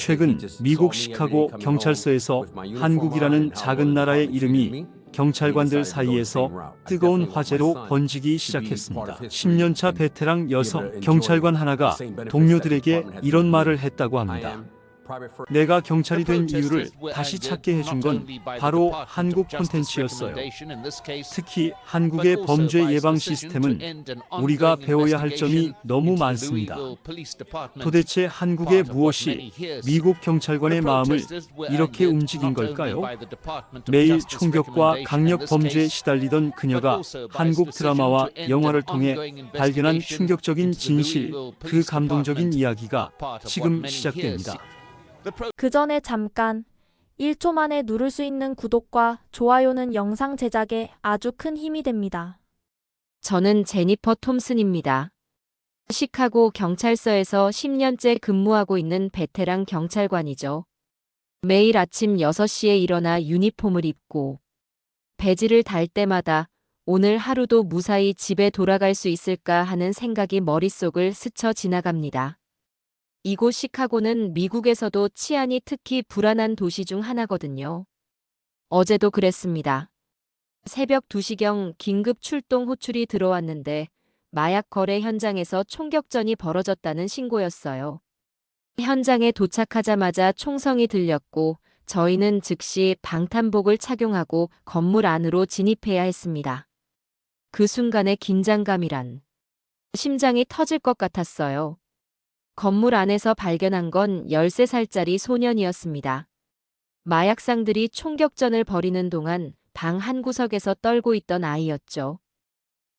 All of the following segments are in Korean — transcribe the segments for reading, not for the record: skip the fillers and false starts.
최근 미국 시카고 경찰서에서 한국이라는 작은 나라의 이름이 경찰관들 사이에서 뜨거운 화제로 번지기 시작했습니다. 10년차 베테랑 여성 경찰관 하나가 동료들에게 이런 말을 했다고 합니다. 내가 경찰이 된 이유를 다시 찾게 해준 건 바로 한국 콘텐츠였어요. 특히 한국의 범죄 예방 시스템은 우리가 배워야 할 점이 너무 많습니다. 도대체 한국의 무엇이 미국 경찰관의 마음을 이렇게 움직인 걸까요? 매일 총격과 강력 범죄에 시달리던 그녀가 한국 드라마와 영화를 통해 발견한 충격적인 진실, 그 감동적인 이야기가 지금 시작됩니다. 그 전에 잠깐 1초 만에 누를 수 있는 구독과 좋아요는 영상 제작에 아주 큰 힘이 됩니다. 저는 제니퍼 톰슨입니다. 시카고 경찰서에서 10년째 근무하고 있는 베테랑 경찰관이죠. 매일 아침 6시에 일어나 유니폼을 입고 배지를 달 때마다 오늘 하루도 무사히 집에 돌아갈 수 있을까 하는 생각이 머릿속을 스쳐 지나갑니다. 이곳 시카고는 미국에서도 치안이 특히 불안한 도시 중 하나거든요. 어제도 그랬습니다. 새벽 2시경 긴급 출동 호출이 들어왔는데 마약 거래 현장에서 총격전이 벌어졌다는 신고였어요. 현장에 도착하자마자 총성이 들렸고 저희는 즉시 방탄복을 착용하고 건물 안으로 진입해야 했습니다. 그 순간의 긴장감이란 심장이 터질 것 같았어요. 건물 안에서 발견한 건 13살짜리 소년이었습니다. 마약상들이 총격전을 벌이는 동안 방 한 구석에서 떨고 있던 아이였죠.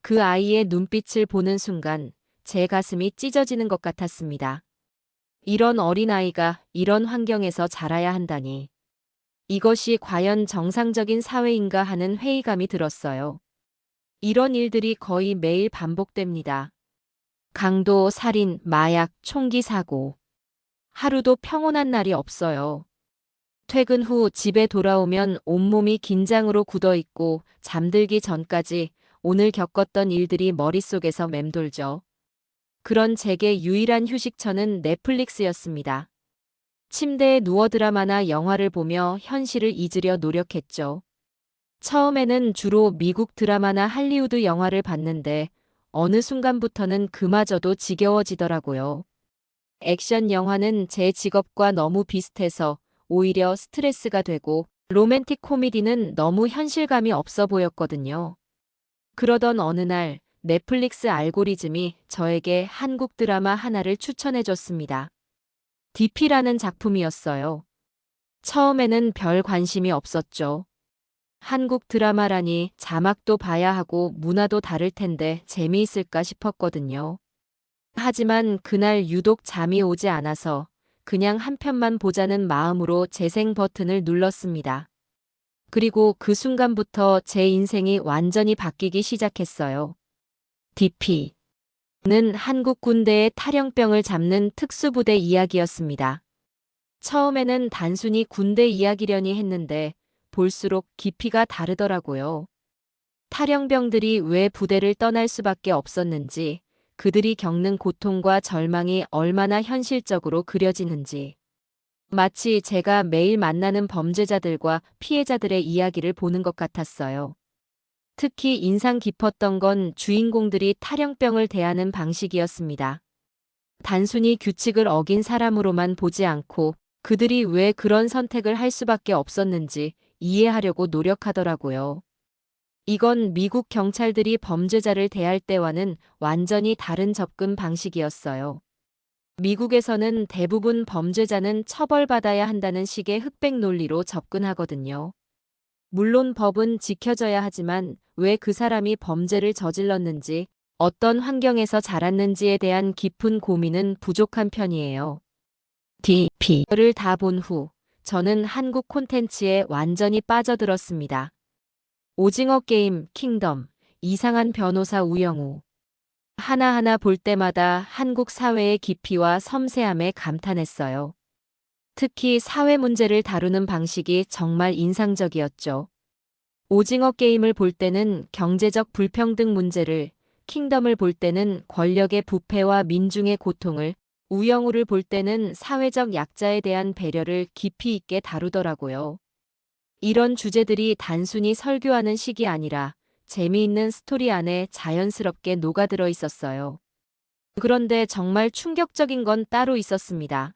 그 아이의 눈빛을 보는 순간 제 가슴이 찢어지는 것 같았습니다. 이런 어린아이가 이런 환경에서 자라야 한다니. 이것이 과연 정상적인 사회인가 하는 회의감이 들었어요. 이런 일들이 거의 매일 반복됩니다. 강도, 살인, 마약, 총기 사고. 하루도 평온한 날이 없어요. 퇴근 후 집에 돌아오면 온몸이 긴장으로 굳어있고 잠들기 전까지 오늘 겪었던 일들이 머릿속에서 맴돌죠. 그런 제게 유일한 휴식처는 넷플릭스였습니다. 침대에 누워 드라마나 영화를 보며 현실을 잊으려 노력했죠. 처음에는 주로 미국 드라마나 할리우드 영화를 봤는데 어느 순간부터는 그마저도 지겨워지더라고요. 액션 영화는 제 직업과 너무 비슷해서 오히려 스트레스가 되고 로맨틱 코미디는 너무 현실감이 없어 보였거든요. 그러던 어느 날 넷플릭스 알고리즘이 저에게 한국 드라마 하나를 추천해줬습니다. DP라는 작품이었어요. 처음에는 별 관심이 없었죠. 한국 드라마라니 자막도 봐야 하고 문화도 다를 텐데 재미있을까 싶었거든요. 하지만 그날 유독 잠이 오지 않아서 그냥 한 편만 보자는 마음으로 재생 버튼을 눌렀습니다. 그리고 그 순간부터 제 인생이 완전히 바뀌기 시작했어요. DP는 한국 군대의 탈영병을 잡는 특수부대 이야기였습니다. 처음에는 단순히 군대 이야기려니 했는데 볼수록 깊이가 다르더라고요. 탈영병들이 왜 부대를 떠날 수밖에 없었는지, 그들이 겪는 고통과 절망이 얼마나 현실적으로 그려지는지. 마치 제가 매일 만나는 범죄자들과 피해자들의 이야기를 보는 것 같았어요. 특히 인상 깊었던 건 주인공들이 탈영병을 대하는 방식이었습니다. 단순히 규칙을 어긴 사람으로만 보지 않고 그들이 왜 그런 선택을 할 수밖에 없었는지 이해하려고 노력하더라고요. 이건 미국 경찰들이 범죄자를 대할 때와는 완전히 다른 접근 방식이었어요. 미국에서는 대부분 범죄자는 처벌받아야 한다는 식의 흑백 논리로 접근하거든요. 물론 법은 지켜져야 하지만 왜 그 사람이 범죄를 저질렀는지, 어떤 환경에서 자랐는지에 대한 깊은 고민은 부족한 편이에요. DP를 다 본 후 저는 한국 콘텐츠에 완전히 빠져들었습니다. 오징어 게임, 킹덤, 이상한 변호사 우영우. 하나하나 볼 때마다 한국 사회의 깊이와 섬세함에 감탄했어요. 특히 사회 문제를 다루는 방식이 정말 인상적이었죠. 오징어 게임을 볼 때는 경제적 불평등 문제를, 킹덤을 볼 때는 권력의 부패와 민중의 고통을, 우영우를 볼 때는 사회적 약자에 대한 배려를 깊이 있게 다루더라고요. 이런 주제들이 단순히 설교하는 식이 아니라 재미있는 스토리 안에 자연스럽게 녹아들어 있었어요. 그런데 정말 충격적인 건 따로 있었습니다.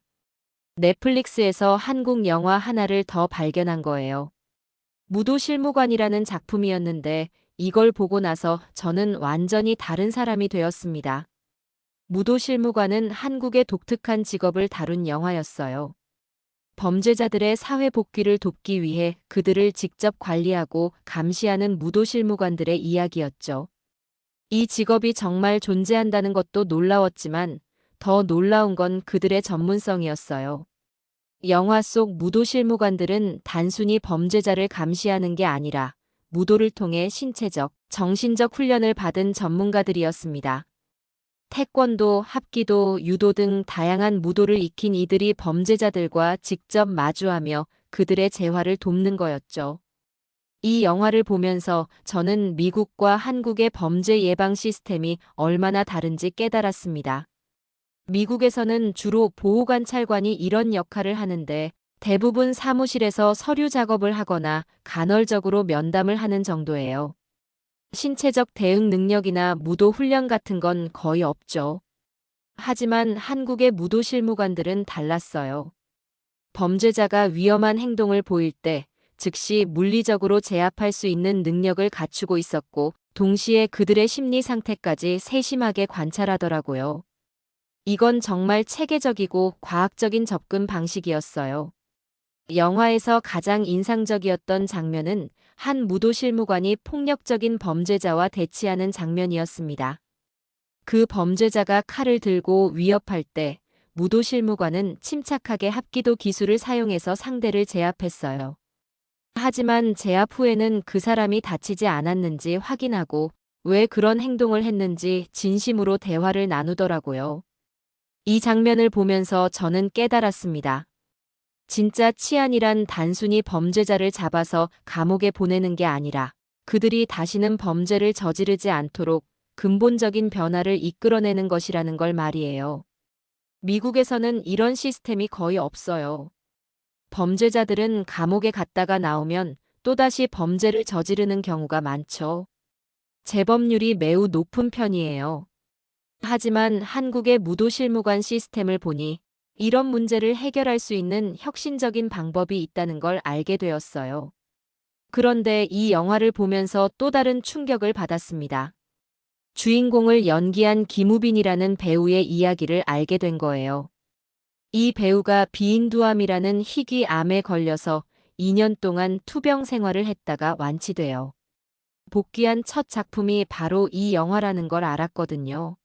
넷플릭스에서 한국 영화 하나를 더 발견한 거예요. 무도실무관이라는 작품이었는데 이걸 보고 나서 저는 완전히 다른 사람이 되었습니다. 무도실무관은 한국의 독특한 직업을 다룬 영화였어요. 범죄자들의 사회 복귀를 돕기 위해 그들을 직접 관리하고 감시하는 무도실무관들의 이야기였죠. 이 직업이 정말 존재한다는 것도 놀라웠지만 더 놀라운 건 그들의 전문성이었어요. 영화 속 무도실무관들은 단순히 범죄자를 감시하는 게 아니라 무도를 통해 신체적, 정신적 훈련을 받은 전문가들이었습니다. 태권도, 합기도, 유도 등 다양한 무도를 익힌 이들이 범죄자들과 직접 마주하며 그들의 재활을 돕는 거였죠. 이 영화를 보면서 저는 미국과 한국의 범죄 예방 시스템이 얼마나 다른지 깨달았습니다. 미국에서는 주로 보호관찰관이 이런 역할을 하는데 대부분 사무실에서 서류 작업을 하거나 간헐적으로 면담을 하는 정도예요. 신체적 대응 능력이나 무도 훈련 같은 건 거의 없죠. 하지만 한국의 무도 실무관들은 달랐어요. 범죄자가 위험한 행동을 보일 때 즉시 물리적으로 제압할 수 있는 능력을 갖추고 있었고 동시에 그들의 심리 상태까지 세심하게 관찰하더라고요. 이건 정말 체계적이고 과학적인 접근 방식이었어요. 영화에서 가장 인상적이었던 장면은 한 무도 실무관이 폭력적인 범죄자와 대치하는 장면이었습니다. 그 범죄자가 칼을 들고 위협할 때 무도 실무관은 침착하게 합기도 기술을 사용해서 상대를 제압했어요. 하지만 제압 후에는 그 사람이 다치지 않았는지 확인하고 왜 그런 행동을 했는지 진심으로 대화를 나누더라고요. 이 장면을 보면서 저는 깨달았습니다. 진짜 치안이란 단순히 범죄자를 잡아서 감옥에 보내는 게 아니라 그들이 다시는 범죄를 저지르지 않도록 근본적인 변화를 이끌어내는 것이라는 걸 말이에요. 미국에서는 이런 시스템이 거의 없어요. 범죄자들은 감옥에 갔다가 나오면 또다시 범죄를 저지르는 경우가 많죠. 재범률이 매우 높은 편이에요. 하지만 한국의 무도실무관 시스템을 보니 이런 문제를 해결할 수 있는 혁신적인 방법이 있다는 걸 알게 되었어요. 그런데 이 영화를 보면서 또 다른 충격을 받았습니다. 주인공을 연기한 김우빈이라는 배우의 이야기를 알게 된 거예요. 이 배우가 비인두암이라는 희귀암에 걸려서 2년 동안 투병 생활을 했다가 완치돼요. 복귀한 첫 작품이 바로 이 영화라는 걸 알았거든요.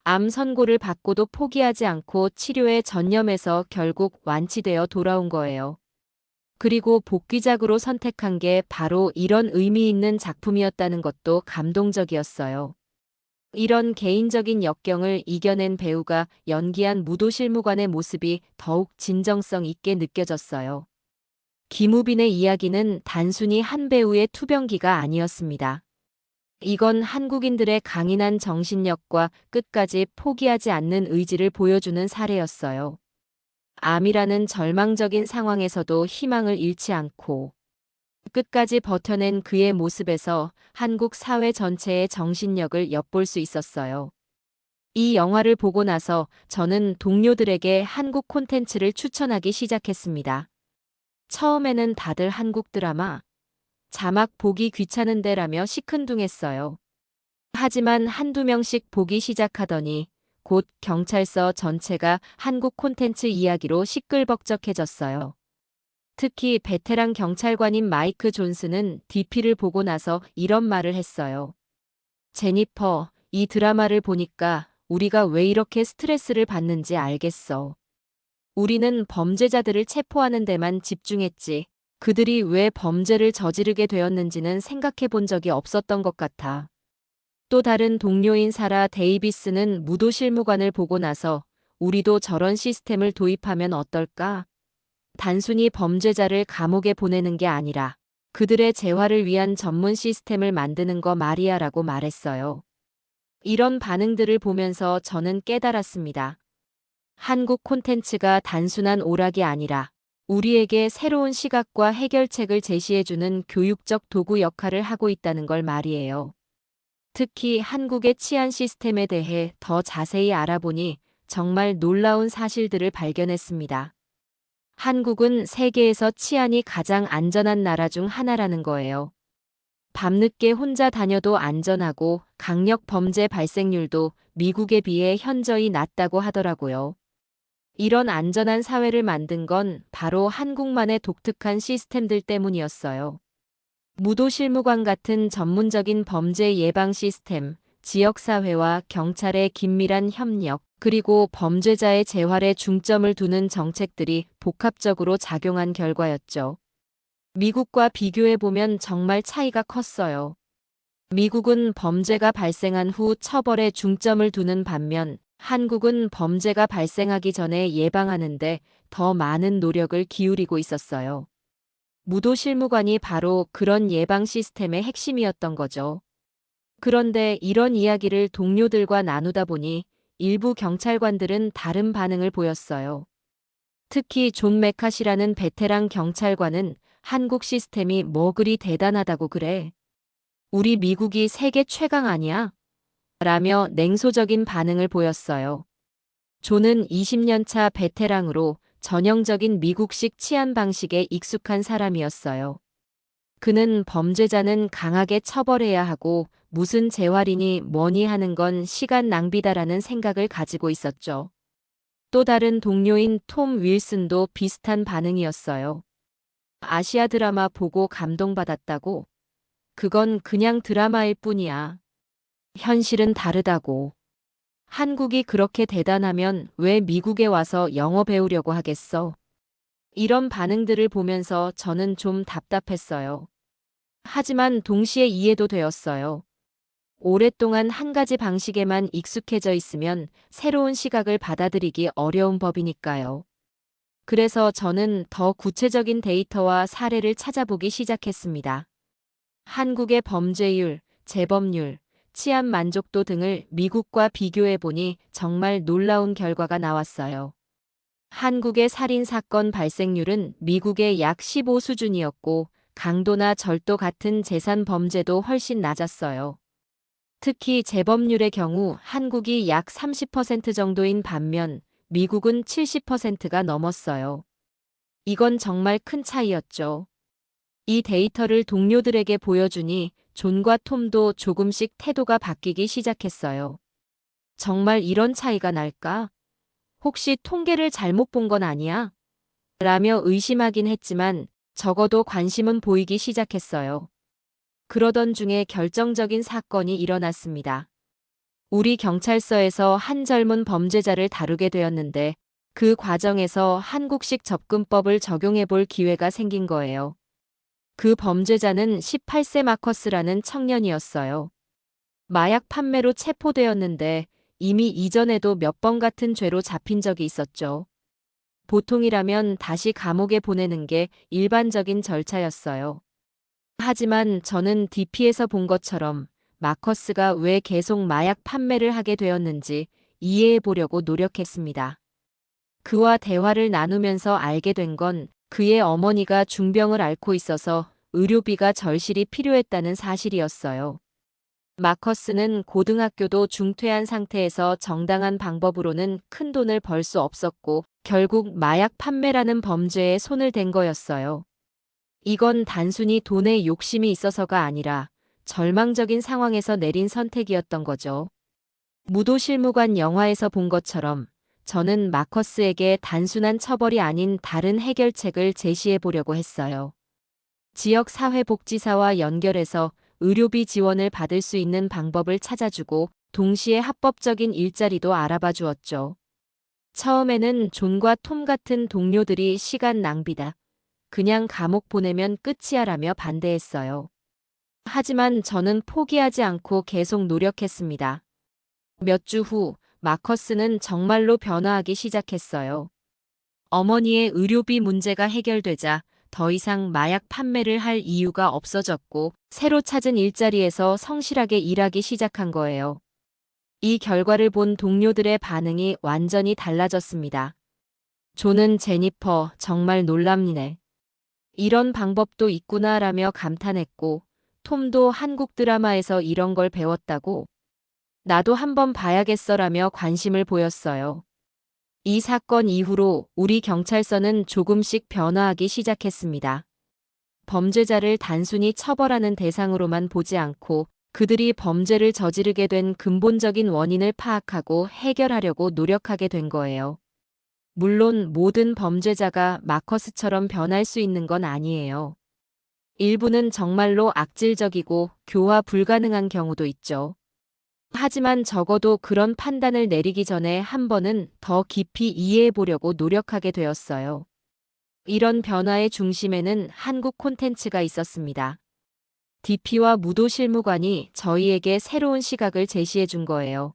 암 선고를 받고도 포기하지 않고 치료에 전념해서 결국 완치되어 돌아온 거예요. 그리고 복귀작으로 선택한 게 바로 이런 의미 있는 작품이었다는 것도 감동적이었어요. 이런 개인적인 역경을 이겨낸 배우가 연기한 무도실무관의 모습이 더욱 진정성 있게 느껴졌어요. 김우빈의 이야기는 단순히 한 배우의 투병기가 아니었습니다. 이건 한국인들의 강인한 정신력과 끝까지 포기하지 않는 의지를 보여주는 사례였어요. 암이라는 절망적인 상황에서도 희망을 잃지 않고 끝까지 버텨낸 그의 모습에서 한국 사회 전체의 정신력을 엿볼 수 있었어요. 이 영화를 보고 나서 저는 동료들에게 한국 콘텐츠를 추천하기 시작했습니다. 처음에는 다들 한국 드라마, 자막 보기 귀찮은데라며 시큰둥했어요. 하지만 한두 명씩 보기 시작하더니 곧 경찰서 전체가 한국 콘텐츠 이야기로 시끌벅적해졌어요. 특히 베테랑 경찰관인 마이크 존슨은 DP를 보고 나서 이런 말을 했어요. 제니퍼, 이 드라마를 보니까 우리가 왜 이렇게 스트레스를 받는지 알겠어. 우리는 범죄자들을 체포하는 데만 집중했지. 그들이 왜 범죄를 저지르게 되었는지는 생각해 본 적이 없었던 것 같아. 또 다른 동료인 사라 데이비스는 무도실무관을 보고 나서 우리도 저런 시스템을 도입하면 어떨까? 단순히 범죄자를 감옥에 보내는 게 아니라 그들의 재활을 위한 전문 시스템을 만드는 거 말이야라고 말했어요. 이런 반응들을 보면서 저는 깨달았습니다. 한국 콘텐츠가 단순한 오락이 아니라 우리에게 새로운 시각과 해결책을 제시해주는 교육적 도구 역할을 하고 있다는 걸 말이에요. 특히 한국의 치안 시스템에 대해 더 자세히 알아보니 정말 놀라운 사실들을 발견했습니다. 한국은 세계에서 치안이 가장 안전한 나라 중 하나라는 거예요. 밤늦게 혼자 다녀도 안전하고 강력 범죄 발생률도 미국에 비해 현저히 낮다고 하더라고요. 이런 안전한 사회를 만든 건 바로 한국만의 독특한 시스템들 때문이었어요. 무도실무관 같은 전문적인 범죄 예방 시스템, 지역사회와 경찰의 긴밀한 협력, 그리고 범죄자의 재활에 중점을 두는 정책들이 복합적으로 작용한 결과였죠. 미국과 비교해보면 정말 차이가 컸어요. 미국은 범죄가 발생한 후 처벌에 중점을 두는 반면 한국은 범죄가 발생하기 전에 예방하는데 더 많은 노력을 기울이고 있었어요. 무도실무관이 바로 그런 예방 시스템의 핵심이었던 거죠. 그런데 이런 이야기를 동료들과 나누다 보니 일부 경찰관들은 다른 반응을 보였어요. 특히 존 메카시라는 베테랑 경찰관은 한국 시스템이 뭐 그리 대단하다고 그래? 우리 미국이 세계 최강 아니야? 라며 냉소적인 반응을 보였어요. 존은 20년 차 베테랑으로 전형적인 미국식 치안 방식에 익숙한 사람이었어요. 그는 범죄자는 강하게 처벌해야 하고 무슨 재활이니 뭐니 하는 건 시간 낭비다라는 생각을 가지고 있었죠. 또 다른 동료인 톰 윌슨도 비슷한 반응이었어요. 아시아 드라마 보고 감동받았다고? 그건 그냥 드라마일 뿐이야. 현실은 다르다고. 한국이 그렇게 대단하면 왜 미국에 와서 영어 배우려고 하겠어? 이런 반응들을 보면서 저는 좀 답답했어요. 하지만 동시에 이해도 되었어요. 오랫동안 한 가지 방식에만 익숙해져 있으면 새로운 시각을 받아들이기 어려운 법이니까요. 그래서 저는 더 구체적인 데이터와 사례를 찾아보기 시작했습니다. 한국의 범죄율, 재범률, 치안 만족도 등을 미국과 비교해보니 정말 놀라운 결과가 나왔어요. 한국의 살인사건 발생률은 미국의 약 15 수준이었고 강도나 절도 같은 재산 범죄도 훨씬 낮았어요. 특히 재범률의 경우 한국이 약 30% 정도인 반면 미국은 70%가 넘었어요. 이건 정말 큰 차이였죠. 이 데이터를 동료들에게 보여주니 존과 톰도 조금씩 태도가 바뀌기 시작했어요. 정말 이런 차이가 날까? 혹시 통계를 잘못 본 건 아니야? 라며 의심하긴 했지만 적어도 관심은 보이기 시작했어요. 그러던 중에 결정적인 사건이 일어났습니다. 우리 경찰서에서 한 젊은 범죄자를 다루게 되었는데 그 과정에서 한국식 접근법을 적용해 볼 기회가 생긴 거예요. 그 범죄자는 18세 마커스라는 청년이었어요. 마약 판매로 체포되었는데 이미 이전에도 몇 번 같은 죄로 잡힌 적이 있었죠. 보통이라면 다시 감옥에 보내는 게 일반적인 절차였어요. 하지만 저는 DP에서 본 것처럼 마커스가 왜 계속 마약 판매를 하게 되었는지 이해해 보려고 노력했습니다. 그와 대화를 나누면서 알게 된 건 그의 어머니가 중병을 앓고 있어서 의료비가 절실히 필요했다는 사실이었어요. 마커스는 고등학교도 중퇴한 상태에서 정당한 방법으로는 큰 돈을 벌 수 없었고 결국 마약 판매라는 범죄에 손을 댄 거였어요. 이건 단순히 돈에 욕심이 있어서가 아니라 절망적인 상황에서 내린 선택이었던 거죠. 무도실무관 영화에서 본 것처럼 저는 마커스에게 단순한 처벌이 아닌 다른 해결책을 제시해 보려고 했어요. 지역 사회복지사와 연결해서 의료비 지원을 받을 수 있는 방법을 찾아주고 동시에 합법적인 일자리도 알아봐 주었죠. 처음에는 존과 톰 같은 동료들이 시간 낭비다. 그냥 감옥 보내면 끝이야 라며 반대했어요. 하지만 저는 포기하지 않고 계속 노력했습니다. 몇 주 후 마커스는 정말로 변화하기 시작했어요. 어머니의 의료비 문제가 해결되자 더 이상 마약 판매를 할 이유가 없어졌고 새로 찾은 일자리에서 성실하게 일하기 시작한 거예요. 이 결과를 본 동료들의 반응이 완전히 달라졌습니다. 존은 제니퍼, 정말 놀랍네. 이런 방법도 있구나라며 감탄했고, 톰도 한국 드라마에서 이런 걸 배웠다고? 나도 한번 봐야겠어라며 관심을 보였어요. 이 사건 이후로 우리 경찰서는 조금씩 변화하기 시작했습니다. 범죄자를 단순히 처벌하는 대상으로만 보지 않고 그들이 범죄를 저지르게 된 근본적인 원인을 파악하고 해결하려고 노력하게 된 거예요. 물론 모든 범죄자가 마커스처럼 변할 수 있는 건 아니에요. 일부는 정말로 악질적이고 교화 불가능한 경우도 있죠. 하지만 적어도 그런 판단을 내리기 전에 한 번은 더 깊이 이해해 보려고 노력하게 되었어요. 이런 변화의 중심에는 한국 콘텐츠가 있었습니다. DP와 무도 실무관이 저희에게 새로운 시각을 제시해 준 거예요.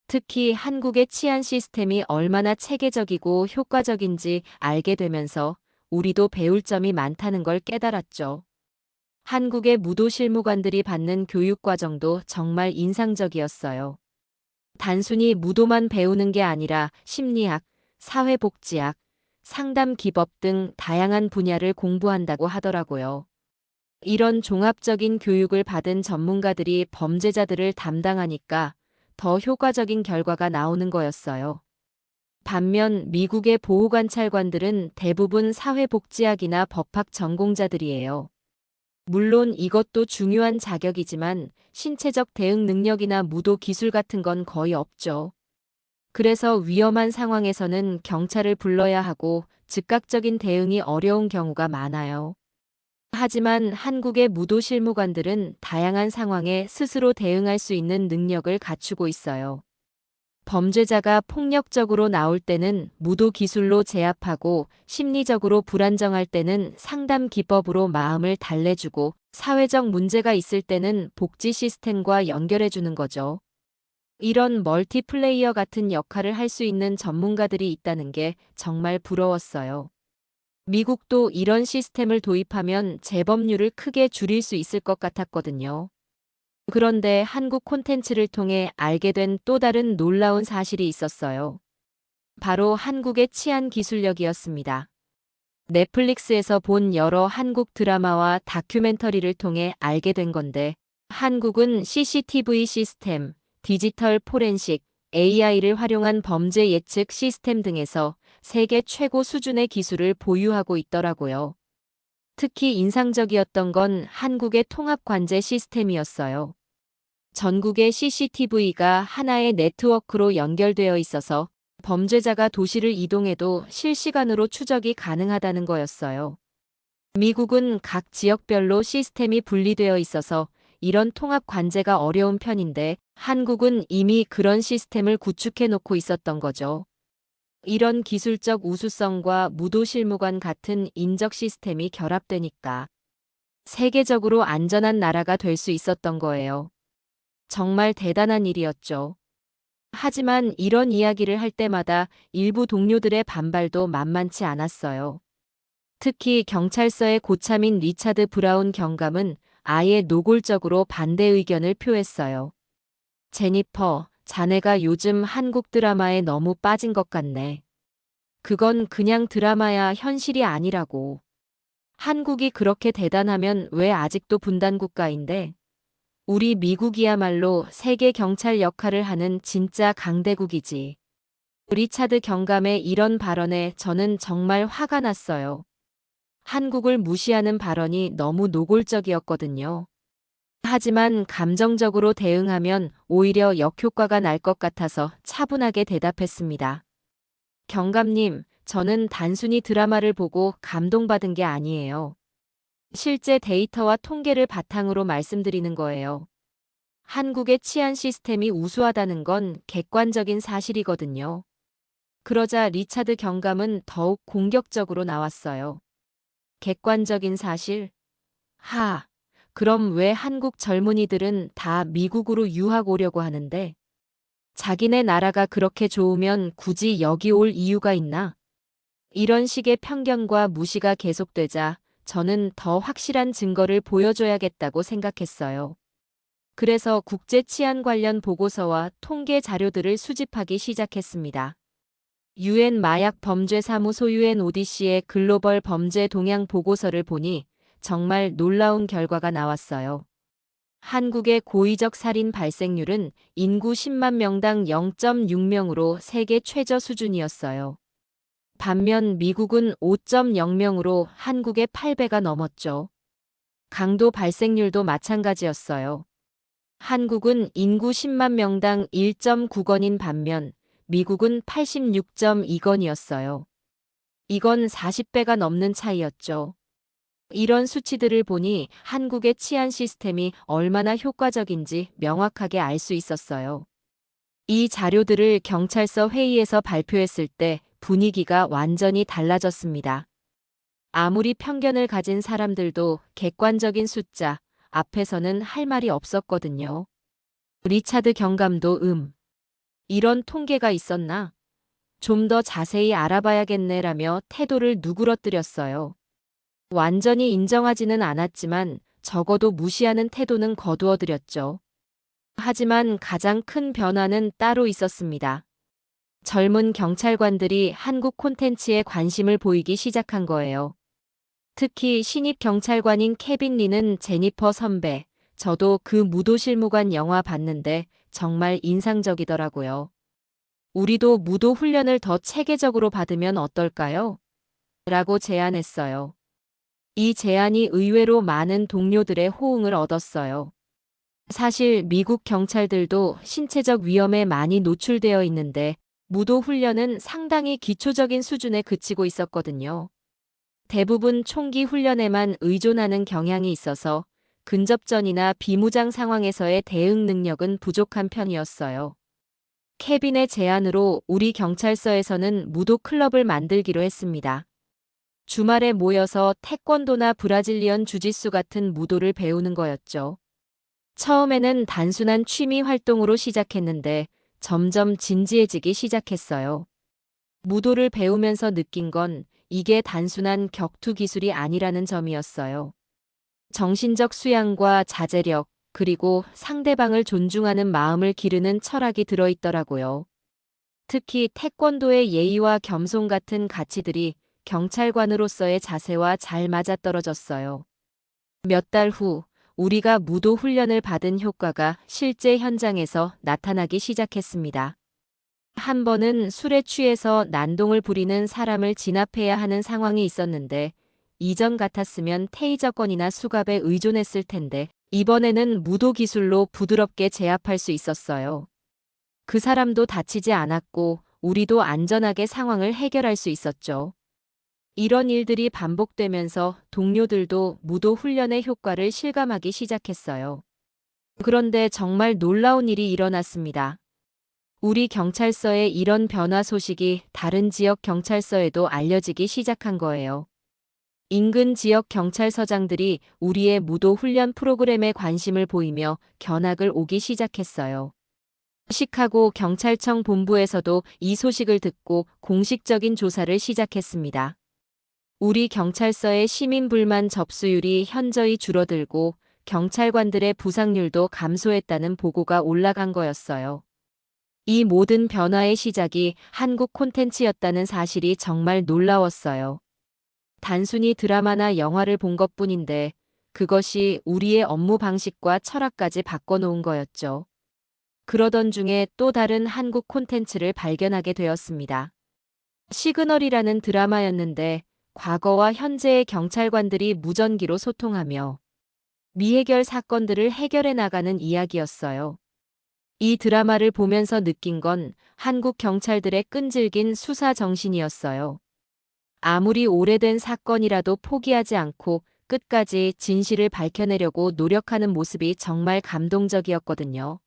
특히 한국의 치안 시스템이 얼마나 체계적이고 효과적인지 알게 되면서 우리도 배울 점이 많다는 걸 깨달았죠. 한국의 무도 실무관들이 받는 교육 과정도 정말 인상적이었어요. 단순히 무도만 배우는 게 아니라 심리학, 사회복지학, 상담 기법 등 다양한 분야를 공부한다고 하더라고요. 이런 종합적인 교육을 받은 전문가들이 범죄자들을 담당하니까 더 효과적인 결과가 나오는 거였어요. 반면 미국의 보호관찰관들은 대부분 사회복지학이나 법학 전공자들이에요. 물론 이것도 중요한 자격이지만 신체적 대응 능력이나 무도 기술 같은 건 거의 없죠. 그래서 위험한 상황에서는 경찰을 불러야 하고 즉각적인 대응이 어려운 경우가 많아요. 하지만 한국의 무도 실무관들은 다양한 상황에 스스로 대응할 수 있는 능력을 갖추고 있어요. 범죄자가 폭력적으로 나올 때는 무도 기술로 제압하고 심리적으로 불안정할 때는 상담 기법으로 마음을 달래주고 사회적 문제가 있을 때는 복지 시스템과 연결해주는 거죠. 이런 멀티플레이어 같은 역할을 할 수 있는 전문가들이 있다는 게 정말 부러웠어요. 미국도 이런 시스템을 도입하면 재범률을 크게 줄일 수 있을 것 같았거든요. 그런데 한국 콘텐츠를 통해 알게 된 또 다른 놀라운 사실이 있었어요. 바로 한국의 치안 기술력이었습니다. 넷플릭스에서 본 여러 한국 드라마와 다큐멘터리를 통해 알게 된 건데, 한국은 CCTV 시스템, 디지털 포렌식, AI를 활용한 범죄 예측 시스템 등에서 세계 최고 수준의 기술을 보유하고 있더라고요. 특히 인상적이었던 건 한국의 통합관제 시스템이었어요. 전국의 CCTV가 하나의 네트워크로 연결되어 있어서 범죄자가 도시를 이동해도 실시간으로 추적이 가능하다는 거였어요. 미국은 각 지역별로 시스템이 분리되어 있어서 이런 통합 관제가 어려운 편인데 한국은 이미 그런 시스템을 구축해 놓고 있었던 거죠. 이런 기술적 우수성과 무도 실무관 같은 인적 시스템이 결합되니까 세계적으로 안전한 나라가 될 수 있었던 거예요. 정말 대단한 일이었죠. 하지만 이런 이야기를 할 때마다 일부 동료들의 반발도 만만치 않았어요. 특히 경찰서의 고참인 리차드 브라운 경감은 아예 노골적으로 반대 의견을 표했어요. 제니퍼, 자네가 요즘 한국 드라마에 너무 빠진 것 같네. 그건 그냥 드라마야 현실이 아니라고. 한국이 그렇게 대단하면 왜 아직도 분단 국가인데? 우리 미국이야말로 세계 경찰 역할을 하는 진짜 강대국이지. 리차드 경감의 이런 발언에 저는 정말 화가 났어요. 한국을 무시하는 발언이 너무 노골적이었거든요. 하지만 감정적으로 대응하면 오히려 역효과가 날 것 같아서 차분하게 대답했습니다. 경감님, 저는 단순히 드라마를 보고 감동받은 게 아니에요. 실제 데이터와 통계를 바탕으로 말씀드리는 거예요. 한국의 치안 시스템이 우수하다는 건 객관적인 사실이거든요. 그러자 리차드 경감은 더욱 공격적으로 나왔어요. 객관적인 사실? 그럼 왜 한국 젊은이들은 다 미국으로 유학 오려고 하는데? 자기네 나라가 그렇게 좋으면 굳이 여기 올 이유가 있나? 이런 식의 편견과 무시가 계속되자 저는 더 확실한 증거를 보여줘야겠다고 생각했어요. 그래서 국제 치안 관련 보고서와 통계 자료들을 수집하기 시작했습니다. 유엔 마약 범죄 사무소 UNODC의 글로벌 범죄 동향 보고서를 보니 정말 놀라운 결과가 나왔어요. 한국의 고의적 살인 발생률은 인구 10만 명당 0.6명으로 세계 최저 수준이었어요. 반면 미국은 5.0명으로 한국의 8배가 넘었죠. 강도 발생률도 마찬가지였어요. 한국은 인구 10만 명당 1.9건인 반면 미국은 86.2건이었어요. 이건 40배가 넘는 차이였죠. 이런 수치들을 보니 한국의 치안 시스템이 얼마나 효과적인지 명확하게 알 수 있었어요. 이 자료들을 경찰서 회의에서 발표했을 때 분위기가 완전히 달라졌습니다. 아무리 편견을 가진 사람들도 객관적인 숫자 앞에서는 할 말이 없었거든요. 리차드 경감도 이런 통계가 있었나? 좀 더 자세히 알아봐야겠네라며 태도를 누그러뜨렸어요. 완전히 인정하지는 않았지만 적어도 무시하는 태도는 거두어들였죠. 하지만 가장 큰 변화는 따로 있었습니다. 젊은 경찰관들이 한국 콘텐츠에 관심을 보이기 시작한 거예요. 특히 신입 경찰관인 케빈 리는 제니퍼 선배, 저도 그 무도실무관 영화 봤는데 정말 인상적이더라고요. 우리도 무도 훈련을 더 체계적으로 받으면 어떨까요? 라고 제안했어요. 이 제안이 의외로 많은 동료들의 호응을 얻었어요. 사실 미국 경찰들도 신체적 위험에 많이 노출되어 있는데 무도 훈련은 상당히 기초적인 수준에 그치고 있었거든요. 대부분 총기 훈련에만 의존하는 경향이 있어서 근접전이나 비무장 상황에서의 대응 능력은 부족한 편이었어요. 케빈의 제안으로 우리 경찰서에서는 무도 클럽을 만들기로 했습니다. 주말에 모여서 태권도나 브라질리언 주짓수 같은 무도를 배우는 거였죠. 처음에는 단순한 취미 활동으로 시작했는데 점점 진지해지기 시작했어요. 무도를 배우면서 느낀 건 이게 단순한 격투 기술이 아니라는 점이었어요. 정신적 수양과 자제력, 그리고 상대방을 존중하는 마음을 기르는 철학이 들어있더라고요. 특히 태권도의 예의와 겸손 같은 가치들이 경찰관으로서의 자세와 잘 맞아떨어졌어요. 몇 달 후, 우리가 무도 훈련을 받은 효과가 실제 현장에서 나타나기 시작했습니다. 한 번은 술에 취해서 난동을 부리는 사람을 진압해야 하는 상황이 있었는데, 이전 같았으면 테이저건이나 수갑에 의존했을 텐데, 이번에는 무도 기술로 부드럽게 제압할 수 있었어요. 그 사람도 다치지 않았고, 우리도 안전하게 상황을 해결할 수 있었죠. 이런 일들이 반복되면서 동료들도 무도 훈련의 효과를 실감하기 시작했어요. 그런데 정말 놀라운 일이 일어났습니다. 우리 경찰서의 이런 변화 소식이 다른 지역 경찰서에도 알려지기 시작한 거예요. 인근 지역 경찰서장들이 우리의 무도 훈련 프로그램에 관심을 보이며 견학을 오기 시작했어요. 시카고 경찰청 본부에서도 이 소식을 듣고 공식적인 조사를 시작했습니다. 우리 경찰서의 시민 불만 접수율이 현저히 줄어들고 경찰관들의 부상률도 감소했다는 보고가 올라간 거였어요. 이 모든 변화의 시작이 한국 콘텐츠였다는 사실이 정말 놀라웠어요. 단순히 드라마나 영화를 본 것뿐인데 그것이 우리의 업무 방식과 철학까지 바꿔놓은 거였죠. 그러던 중에 또 다른 한국 콘텐츠를 발견하게 되었습니다. 시그널이라는 드라마였는데 과거와 현재의 경찰관들이 무전기로 소통하며 미해결 사건들을 해결해 나가는 이야기였어요. 이 드라마를 보면서 느낀 건 한국 경찰들의 끈질긴 수사 정신이었어요. 아무리 오래된 사건이라도 포기하지 않고 끝까지 진실을 밝혀내려고 노력하는 모습이 정말 감동적이었거든요.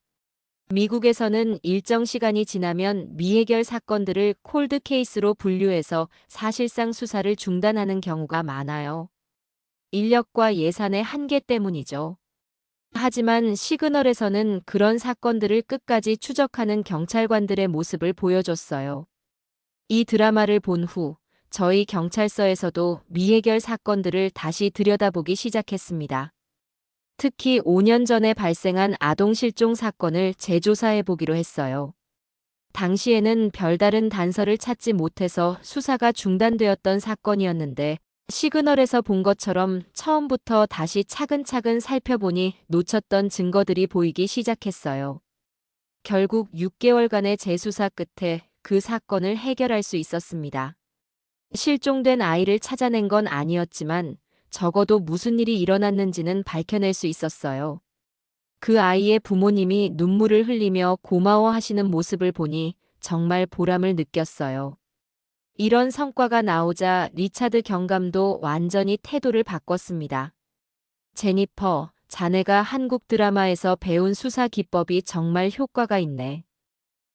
미국에서는 일정 시간이 지나면 미해결 사건들을 콜드 케이스로 분류해서 사실상 수사를 중단하는 경우가 많아요. 인력과 예산의 한계 때문이죠. 하지만 시그널에서는 그런 사건들을 끝까지 추적하는 경찰관들의 모습을 보여줬어요. 이 드라마를 본 후 저희 경찰서에서도 미해결 사건들을 다시 들여다보기 시작했습니다. 특히 5년 전에 발생한 아동 실종 사건을 재조사해 보기로 했어요. 당시에는 별다른 단서를 찾지 못해서 수사가 중단되었던 사건이었는데 시그널에서 본 것처럼 처음부터 다시 차근차근 살펴보니 놓쳤던 증거들이 보이기 시작했어요. 결국 6개월간의 재수사 끝에 그 사건을 해결할 수 있었습니다. 실종된 아이를 찾아낸 건 아니었지만 적어도 무슨 일이 일어났는지는 밝혀낼 수 있었어요. 그 아이의 부모님이 눈물을 흘리며 고마워하시는 모습을 보니 정말 보람을 느꼈어요. 이런 성과가 나오자 리차드 경감도 완전히 태도를 바꿨습니다. 제니퍼, 자네가 한국 드라마에서 배운 수사 기법이 정말 효과가 있네.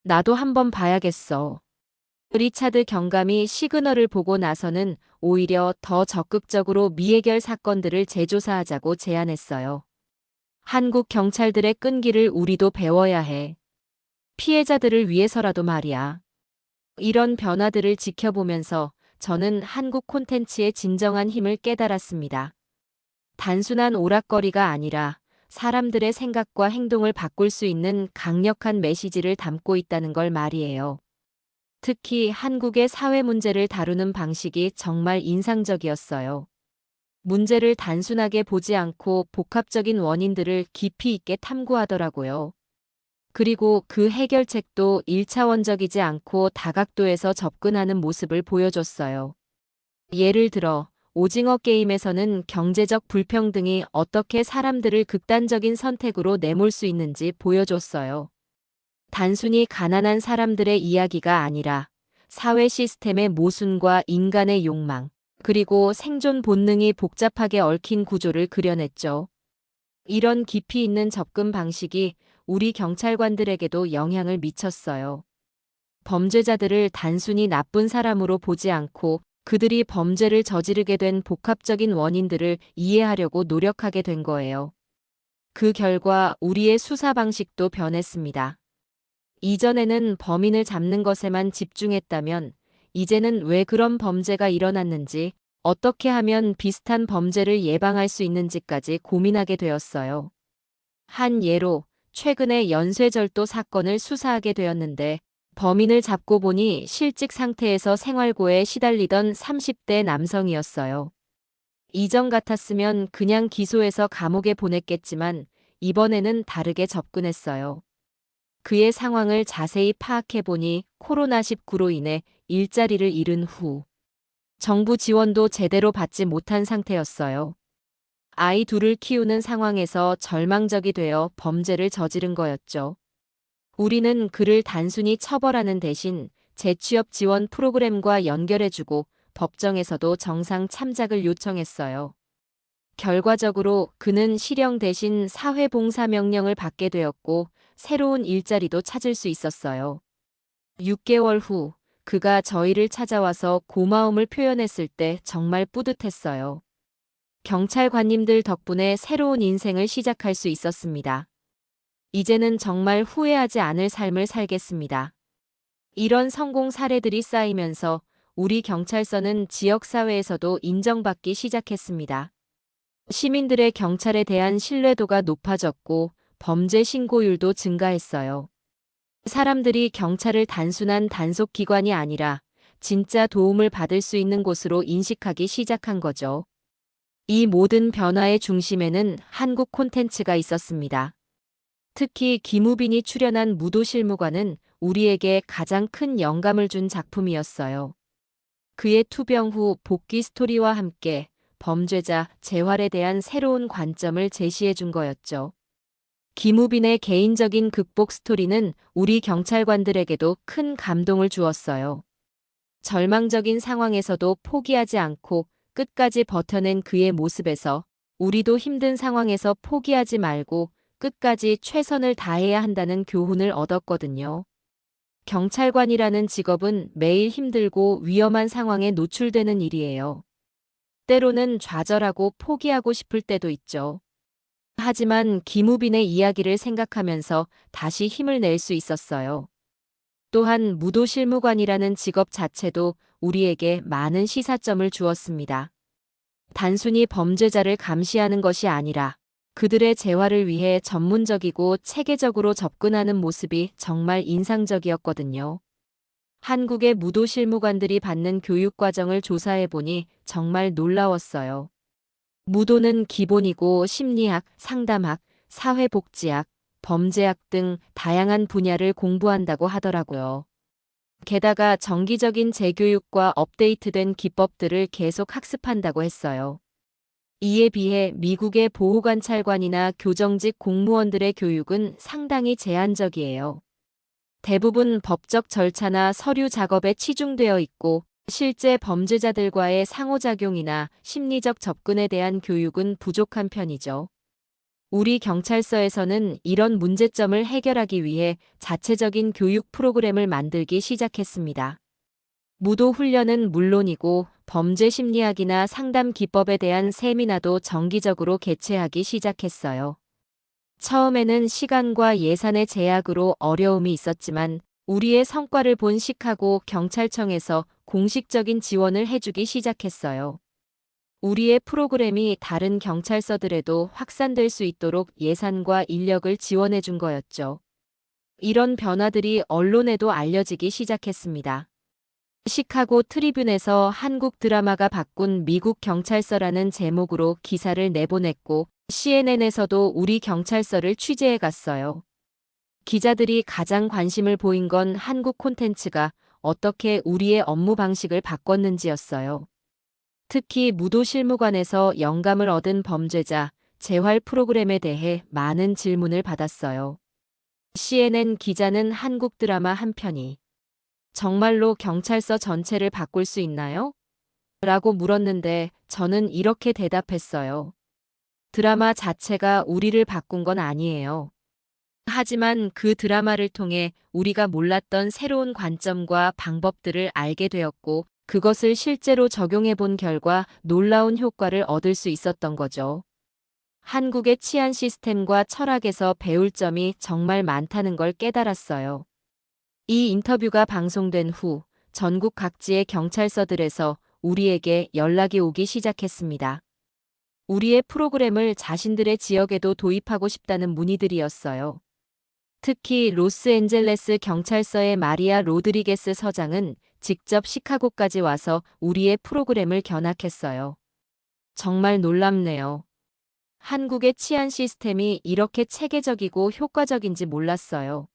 나도 한번 봐야겠어. 리차드 경감이 시그널을 보고 나서는 오히려 더 적극적으로 미해결 사건들을 재조사하자고 제안했어요. 한국 경찰들의 끈기를 우리도 배워야 해. 피해자들을 위해서라도 말이야. 이런 변화들을 지켜보면서 저는 한국 콘텐츠의 진정한 힘을 깨달았습니다. 단순한 오락거리가 아니라 사람들의 생각과 행동을 바꿀 수 있는 강력한 메시지를 담고 있다는 걸 말이에요. 특히 한국의 사회 문제를 다루는 방식이 정말 인상적이었어요. 문제를 단순하게 보지 않고 복합적인 원인들을 깊이 있게 탐구하더라고요. 그리고 그 해결책도 1차원적이지 않고 다각도에서 접근하는 모습을 보여줬어요. 예를 들어, 오징어 게임에서는 경제적 불평등이 어떻게 사람들을 극단적인 선택으로 내몰 수 있는지 보여줬어요. 단순히 가난한 사람들의 이야기가 아니라 사회 시스템의 모순과 인간의 욕망, 그리고 생존 본능이 복잡하게 얽힌 구조를 그려냈죠. 이런 깊이 있는 접근 방식이 우리 경찰관들에게도 영향을 미쳤어요. 범죄자들을 단순히 나쁜 사람으로 보지 않고 그들이 범죄를 저지르게 된 복합적인 원인들을 이해하려고 노력하게 된 거예요. 그 결과 우리의 수사 방식도 변했습니다. 이전에는 범인을 잡는 것에만 집중했다면 이제는 왜 그런 범죄가 일어났는지, 어떻게 하면 비슷한 범죄를 예방할 수 있는지까지 고민하게 되었어요. 한 예로 최근에 연쇄절도 사건을 수사하게 되었는데 범인을 잡고 보니 실직 상태에서 생활고에 시달리던 30대 남성이었어요. 이전 같았으면 그냥 기소해서 감옥에 보냈겠지만 이번에는 다르게 접근했어요. 그의 상황을 자세히 파악해보니 코로나19로 인해 일자리를 잃은 후 정부 지원도 제대로 받지 못한 상태였어요. 아이 둘을 키우는 상황에서 절망적이 되어 범죄를 저지른 거였죠. 우리는 그를 단순히 처벌하는 대신 재취업 지원 프로그램과 연결해주고 법정에서도 정상 참작을 요청했어요. 결과적으로 그는 실형 대신 사회봉사 명령을 받게 되었고 새로운 일자리도 찾을 수 있었어요. 6개월 후 그가 저희를 찾아와서 고마움을 표현했을 때 정말 뿌듯했어요. 경찰관님들 덕분에 새로운 인생을 시작할 수 있었습니다. 이제는 정말 후회하지 않을 삶을 살겠습니다. 이런 성공 사례들이 쌓이면서 우리 경찰서는 지역사회에서도 인정받기 시작했습니다. 시민들의 경찰에 대한 신뢰도가 높아졌고 범죄 신고율도 증가했어요. 사람들이 경찰을 단순한 단속기관이 아니라 진짜 도움을 받을 수 있는 곳으로 인식하기 시작한 거죠. 이 모든 변화의 중심에는 한국 콘텐츠가 있었습니다. 특히 김우빈이 출연한 무도실무관은 우리에게 가장 큰 영감을 준 작품이었어요. 그의 투병 후 복귀 스토리와 함께 범죄자, 재활에 대한 새로운 관점을 제시해 준 거였죠. 김우빈의 개인적인 극복 스토리는 우리 경찰관들에게도 큰 감동을 주었어요. 절망적인 상황에서도 포기하지 않고 끝까지 버텨낸 그의 모습에서 우리도 힘든 상황에서 포기하지 말고 끝까지 최선을 다해야 한다는 교훈을 얻었거든요. 경찰관이라는 직업은 매일 힘들고 위험한 상황에 노출되는 일이에요. 때로는 좌절하고 포기하고 싶을 때도 있죠. 하지만 김우빈의 이야기를 생각하면서 다시 힘을 낼 수 있었어요. 또한 무도실무관이라는 직업 자체도 우리에게 많은 시사점을 주었습니다. 단순히 범죄자를 감시하는 것이 아니라 그들의 재활을 위해 전문적이고 체계적으로 접근하는 모습이 정말 인상적이었거든요. 한국의 무도 실무관들이 받는 교육 과정을 조사해보니 정말 놀라웠어요. 무도는 기본이고 심리학, 상담학, 사회복지학, 범죄학 등 다양한 분야를 공부한다고 하더라고요. 게다가 정기적인 재교육과 업데이트된 기법들을 계속 학습한다고 했어요. 이에 비해 미국의 보호관찰관이나 교정직 공무원들의 교육은 상당히 제한적이에요. 대부분 법적 절차나 서류 작업에 치중되어 있고 실제 범죄자들과의 상호작용이나 심리적 접근에 대한 교육은 부족한 편이죠. 우리 경찰서에서는 이런 문제점을 해결하기 위해 자체적인 교육 프로그램을 만들기 시작했습니다. 무도 훈련은 물론이고 범죄 심리학이나 상담 기법에 대한 세미나도 정기적으로 개최하기 시작했어요. 처음에는 시간과 예산의 제약으로 어려움이 있었지만 우리의 성과를 본 시카고 경찰청에서 공식적인 지원을 해주기 시작했어요. 우리의 프로그램이 다른 경찰서들에도 확산될 수 있도록 예산과 인력을 지원해 준 거였죠. 이런 변화들이 언론에도 알려지기 시작했습니다. 시카고 트리뷴에서 한국 드라마가 바꾼 미국 경찰서라는 제목으로 기사를 내보냈고 CNN에서도 우리 경찰서를 취재해 갔어요. 기자들이 가장 관심을 보인 건 한국 콘텐츠가 어떻게 우리의 업무 방식을 바꿨는지였어요. 특히 무도 실무관에서 영감을 얻은 범죄자, 재활 프로그램에 대해 많은 질문을 받았어요. CNN 기자는 한국 드라마 한 편이 정말로 경찰서 전체를 바꿀 수 있나요? 라고 물었는데 저는 이렇게 대답했어요. 드라마 자체가 우리를 바꾼 건 아니에요. 하지만 그 드라마를 통해 우리가 몰랐던 새로운 관점과 방법들을 알게 되었고 그것을 실제로 적용해 본 결과 놀라운 효과를 얻을 수 있었던 거죠. 한국의 치안 시스템과 철학에서 배울 점이 정말 많다는 걸 깨달았어요. 이 인터뷰가 방송된 후 전국 각지의 경찰서들에서 우리에게 연락이 오기 시작했습니다. 우리의 프로그램을 자신들의 지역에도 도입하고 싶다는 문의들이었어요. 특히 로스앤젤레스 경찰서의 마리아 로드리게스 서장은 직접 시카고까지 와서 우리의 프로그램을 견학했어요. 정말 놀랍네요. 한국의 치안 시스템이 이렇게 체계적이고 효과적인지 몰랐어요.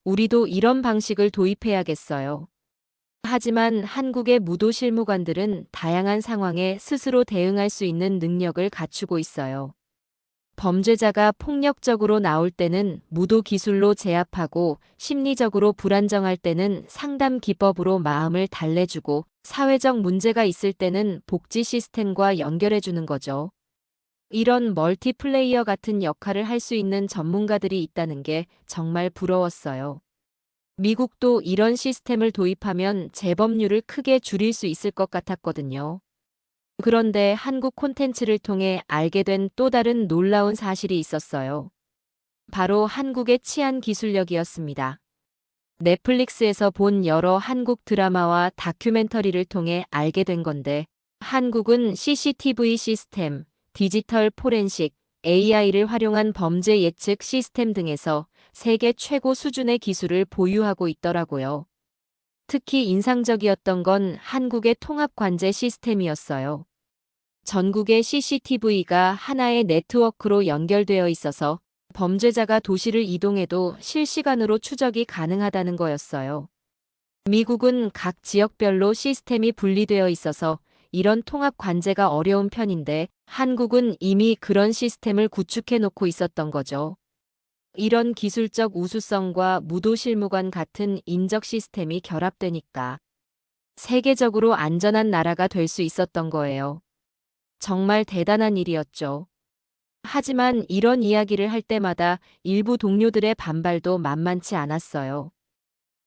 우리도 이런 방식을 도입해야겠어요. 하지만 한국의 무도 실무관들은 다양한 상황에 스스로 대응할 수 있는 능력을 갖추고 있어요. 범죄자가 폭력적으로 나올 때는 무도 기술로 제압하고 심리적으로 불안정할 때는 상담 기법으로 마음을 달래주고 사회적 문제가 있을 때는 복지 시스템과 연결해주는 거죠. 이런 멀티플레이어 같은 역할을 할 수 있는 전문가들이 있다는 게 정말 부러웠어요. 미국도 이런 시스템을 도입하면 재범률을 크게 줄일 수 있을 것 같았거든요. 그런데 한국 콘텐츠를 통해 알게 된 또 다른 놀라운 사실이 있었어요. 바로 한국의 치안 기술력이었습니다. 넷플릭스에서 본 여러 한국 드라마와 다큐멘터리를 통해 알게 된 건데, 한국은 CCTV 시스템, 디지털 포렌식, AI를 활용한 범죄 예측 시스템 등에서 세계 최고 수준의 기술을 보유하고 있더라고요. 특히 인상적이었던 건 한국의 통합 관제 시스템이었어요. 전국의 CCTV가 하나의 네트워크로 연결되어 있어서 범죄자가 도시를 이동해도 실시간으로 추적이 가능하다는 거였어요. 미국은 각 지역별로 시스템이 분리되어 있어서 이런 통합 관제가 어려운 편인데 한국은 이미 그런 시스템을 구축해 놓고 있었던 거죠. 이런 기술적 우수성과 무도 실무관 같은 인적 시스템이 결합되니까 세계적으로 안전한 나라가 될 수 있었던 거예요. 정말 대단한 일이었죠. 하지만 이런 이야기를 할 때마다 일부 동료들의 반발도 만만치 않았어요.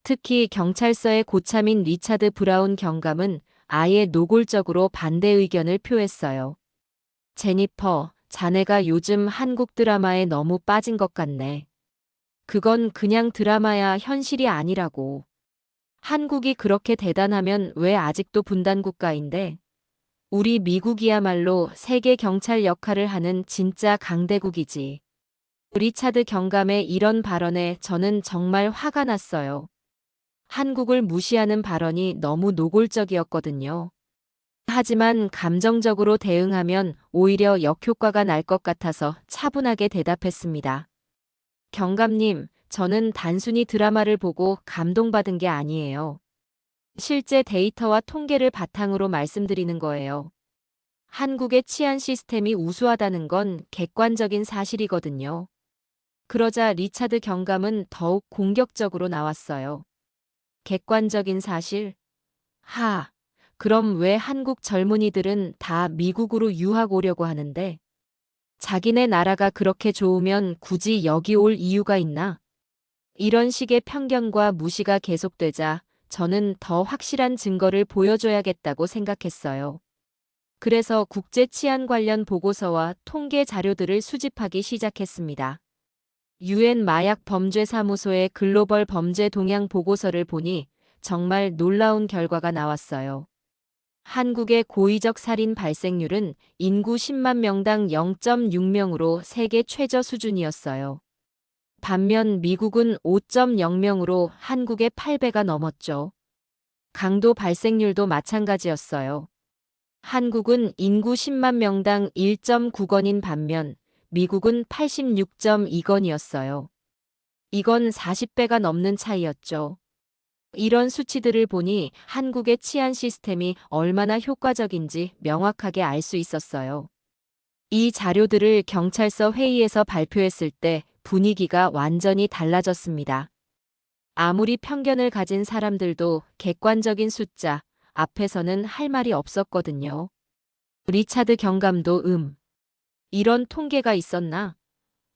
특히 경찰서의 고참인 리차드 브라운 경감은 아예 노골적으로 반대 의견을 표했어요. 제니퍼, 자네가 요즘 한국 드라마에 너무 빠진 것 같네. 그건 그냥 드라마야 현실이 아니라고. 한국이 그렇게 대단하면 왜 아직도 분단 국가인데? 우리 미국이야말로 세계 경찰 역할을 하는 진짜 강대국이지. 리차드 경감의 이런 발언에 저는 정말 화가 났어요. 한국을 무시하는 발언이 너무 노골적이었거든요. 하지만 감정적으로 대응하면 오히려 역효과가 날 것 같아서 차분하게 대답했습니다. 경감님, 저는 단순히 드라마를 보고 감동받은 게 아니에요. 실제 데이터와 통계를 바탕으로 말씀드리는 거예요. 한국의 치안 시스템이 우수하다는 건 객관적인 사실이거든요. 그러자 리차드 경감은 더욱 공격적으로 나왔어요. 객관적인 사실? 그럼 왜 한국 젊은이들은 다 미국으로 유학 오려고 하는데? 자기네 나라가 그렇게 좋으면 굳이 여기 올 이유가 있나? 이런 식의 편견과 무시가 계속되자 저는 더 확실한 증거를 보여줘야겠다고 생각했어요. 그래서 국제 치안 관련 보고서와 통계 자료들을 수집하기 시작했습니다. 유엔 마약 범죄 사무소의 글로벌 범죄 동향 보고서를 보니 정말 놀라운 결과가 나왔어요. 한국의 고의적 살인 발생률은 인구 10만 명당 0.6명으로 세계 최저 수준이었어요. 반면 미국은 5.0명으로 한국의 8배가 넘었죠. 강도 발생률도 마찬가지였어요. 한국은 인구 10만 명당 1.9건인 반면 미국은 86.2건이었어요. 이건 40배가 넘는 차이였죠. 이런 수치들을 보니 한국의 치안 시스템이 얼마나 효과적인지 명확하게 알 수 있었어요. 이 자료들을 경찰서 회의에서 발표했을 때 분위기가 완전히 달라졌습니다. 아무리 편견을 가진 사람들도 객관적인 숫자 앞에서는 할 말이 없었거든요. 리차드 경감도 이런 통계가 있었나?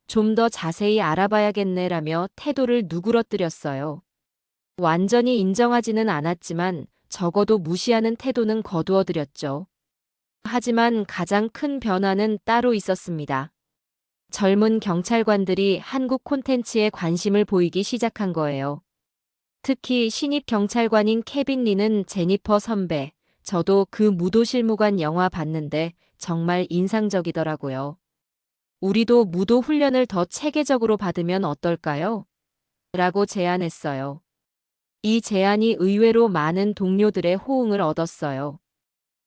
좀 더 자세히 알아봐야겠네라며 태도를 누그러뜨렸어요. 완전히 인정하지는 않았지만 적어도 무시하는 태도는 거두어드렸죠. 하지만 가장 큰 변화는 따로 있었습니다. 젊은 경찰관들이 한국 콘텐츠에 관심을 보이기 시작한 거예요. 특히 신입 경찰관인 케빈 리는 제니퍼 선배, 저도 그 무도실무관 영화 봤는데 정말 인상적이더라고요. 우리도 무도 훈련을 더 체계적으로 받으면 어떨까요? 라고 제안했어요. 이 제안이 의외로 많은 동료들의 호응을 얻었어요.